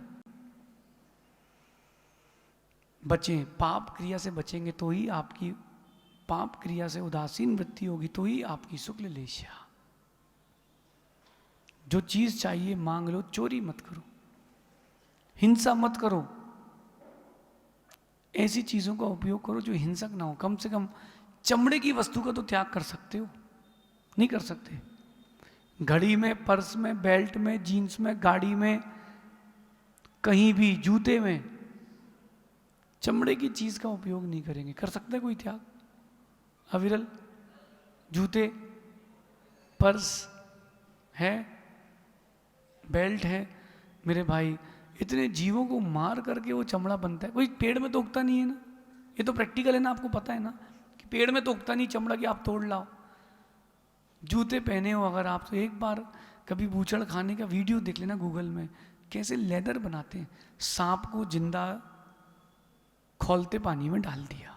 बचें, पाप क्रिया से बचेंगे तो ही आपकी, पाप क्रिया से उदासीन वृत्ति होगी तो ही आपकी शुक्ल लेशा। जो चीज चाहिए मांग लो, चोरी मत करो, हिंसा मत करो, ऐसी चीजों का उपयोग करो जो हिंसक ना हो। कम से कम चमड़े की वस्तु का तो त्याग कर सकते हो, नहीं कर सकते? घड़ी में, पर्स में, बेल्ट में, जीन्स में, गाड़ी में, कहीं भी, जूते में, चमड़े की चीज का उपयोग नहीं करेंगे। कर सकता है कोई त्याग? अविरल जूते, पर्स है, बेल्ट है, मेरे भाई इतने जीवों को मार करके वो चमड़ा बनता है। कोई पेड़ में तो उगता नहीं है ना, ये तो प्रैक्टिकल है ना, आपको पता है ना कि पेड़ में तो उगता नहीं चमड़ा कि आप तोड़ लाओ। जूते पहने हो अगर आप, तो एक बार कभी बूचड़ खाने का वीडियो देख लेना गूगल में, कैसे लेदर बनाते हैं। सांप को जिंदा खौलते पानी में डाल दिया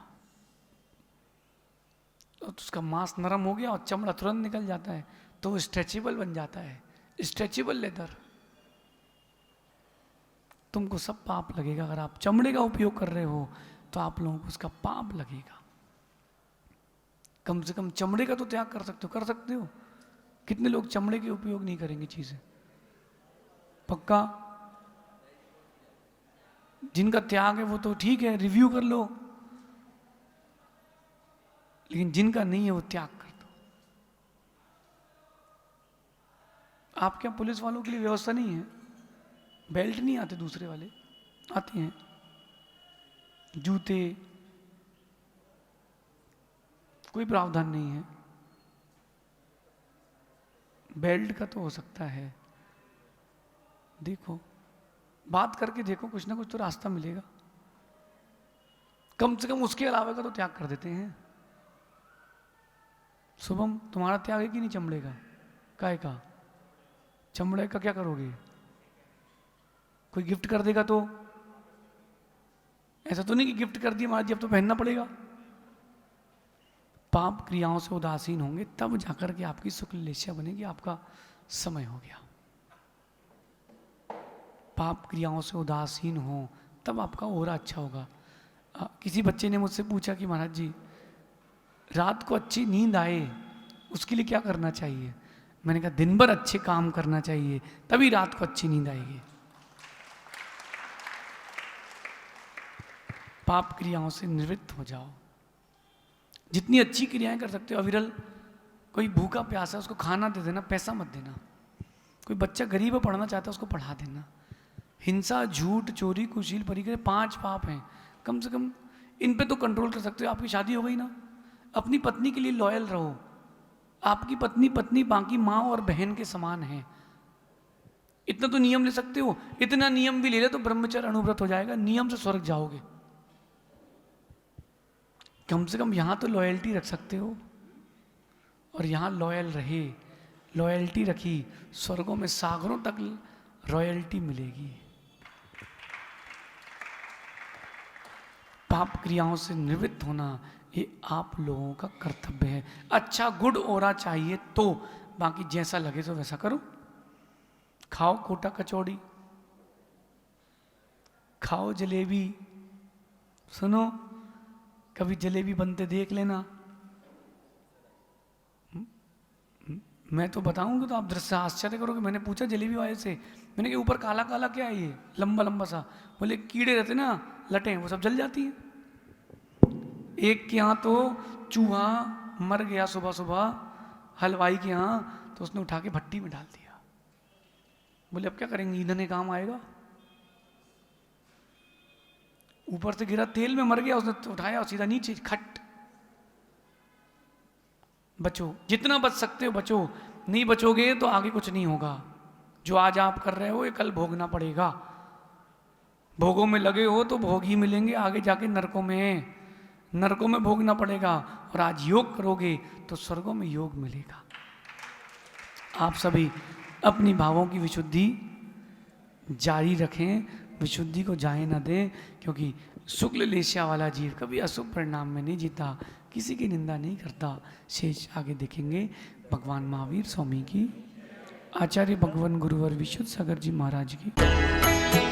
तो उसका मांस नरम हो गया और चमड़ा तुरंत निकल जाता है, तो स्ट्रेचेबल बन जाता है, स्ट्रेचेबल लेदर। तुमको सब पाप लगेगा अगर आप चमड़े का उपयोग कर रहे हो, तो आप लोगों को उसका पाप लगेगा। कम से कम चमड़े का तो त्याग कर सकते हो, कर सकते हो? कितने लोग चमड़े के उपयोग नहीं करेंगे चीजें? पक्का? जिनका त्याग है वो तो ठीक है, रिव्यू कर लो, लेकिन जिनका नहीं है वो त्याग कर दो। आपके यहाँ पुलिस वालों के लिए व्यवस्था नहीं है? बेल्ट नहीं आते दूसरे वाले? आते हैं। जूते, कोई प्रावधान नहीं है। बेल्ट का तो हो सकता है, देखो बात करके देखो, कुछ ना कुछ तो रास्ता मिलेगा। कम से कम उसके अलावा का तो त्याग कर देते हैं। शुभम, तुम्हारा त्याग है कि नहीं चमड़े का? काय का? चमड़े का क्या करोगे? कोई गिफ्ट कर देगा तो? ऐसा तो नहीं कि गिफ्ट कर दिया महाराज जी अब तो पहनना पड़ेगा। पाप क्रियाओं से उदासीन होंगे तब जाकर के आपकी शुक्ल लेस्या बनेगी, आपका समय हो गया। पाप क्रियाओं से उदासीन हो तब आपका ओरा अच्छा होगा। किसी बच्चे ने मुझसे पूछा कि महाराज जी रात को अच्छी नींद आए उसके लिए क्या करना चाहिए? मैंने कहा दिन भर अच्छे काम करना चाहिए, तभी रात को अच्छी नींद आएगी। पाप क्रियाओं से निवृत्त हो जाओ, जितनी अच्छी क्रियाएं कर सकते हो। अविरल कोई भूखा प्यासा उसको खाना दे देना, पैसा मत देना। कोई बच्चा गरीब है पढ़ना चाहता है उसको पढ़ा देना। हिंसा, झूठ, चोरी, कुशील, परिग्रह 5 पाप हैं, कम से कम इन पे तो कंट्रोल कर सकते हो। आपकी शादी हो गई ना, अपनी पत्नी के लिए लॉयल रहो। आपकी पत्नी बाकी माँ और बहन के समान है। इतना तो नियम ले सकते हो। इतना नियम भी ले ले तो ब्रह्मचर्य अनुव्रत हो जाएगा, नियम से स्वर्ग जाओगे। कम से कम यहां तो लॉयल्टी रख सकते हो, और यहां लॉयल रहे, लॉयल्टी रखी, स्वर्गों में सागरों तक रॉयल्टी मिलेगी। पाप क्रियाओं से निवृत्त होना ये आप लोगों का कर्तव्य है। अच्छा गुड ओरा चाहिए तो, बाकी जैसा लगे तो वैसा करो। खाओ कोटा कचौड़ी, खाओ जलेबी। सुनो, कभी जलेबी बनते देख लेना। मैं तो बताऊंगा तो आप दृश्य आश्चर्य करोगे। मैंने पूछा जलेबी वाले से, मैंने कहा ऊपर काला काला क्या है ये, लंबा लंबा सा? बोले कीड़े रहते ना, लटें, वो सब जल जाती हैं। एक के यहाँ तो चूहा मर गया सुबह सुबह हलवाई के यहाँ, तो उसने उठा के भट्टी में डाल दिया। बोले अब क्या करेंगे, ईंधन काम आएगा। ऊपर से गिरा तेल में मर गया, उसने तो उठाया और सीधा नीचे खट। बचो, जितना बच सकते हो बचो, नहीं बचोगे तो आगे कुछ नहीं होगा। जो आज आप कर रहे हो ये कल भोगना पड़ेगा। भोगों में लगे हो तो भोग ही मिलेंगे, आगे जाके नरकों में भोगना पड़ेगा। और आज योग करोगे तो स्वर्गों में योग मिलेगा। आप सभी अपनी भावों की विशुद्धि जारी रखें, विशुद्धि को जाए ना दें, क्योंकि शुक्ल लेस्या वाला जीव कभी अशुभ परिणाम में नहीं जीता, किसी की निंदा नहीं करता। शेष आगे देखेंगे। भगवान महावीर स्वामी की, आचार्य भगवान गुरुवर विशुद्ध सागर जी महाराज की।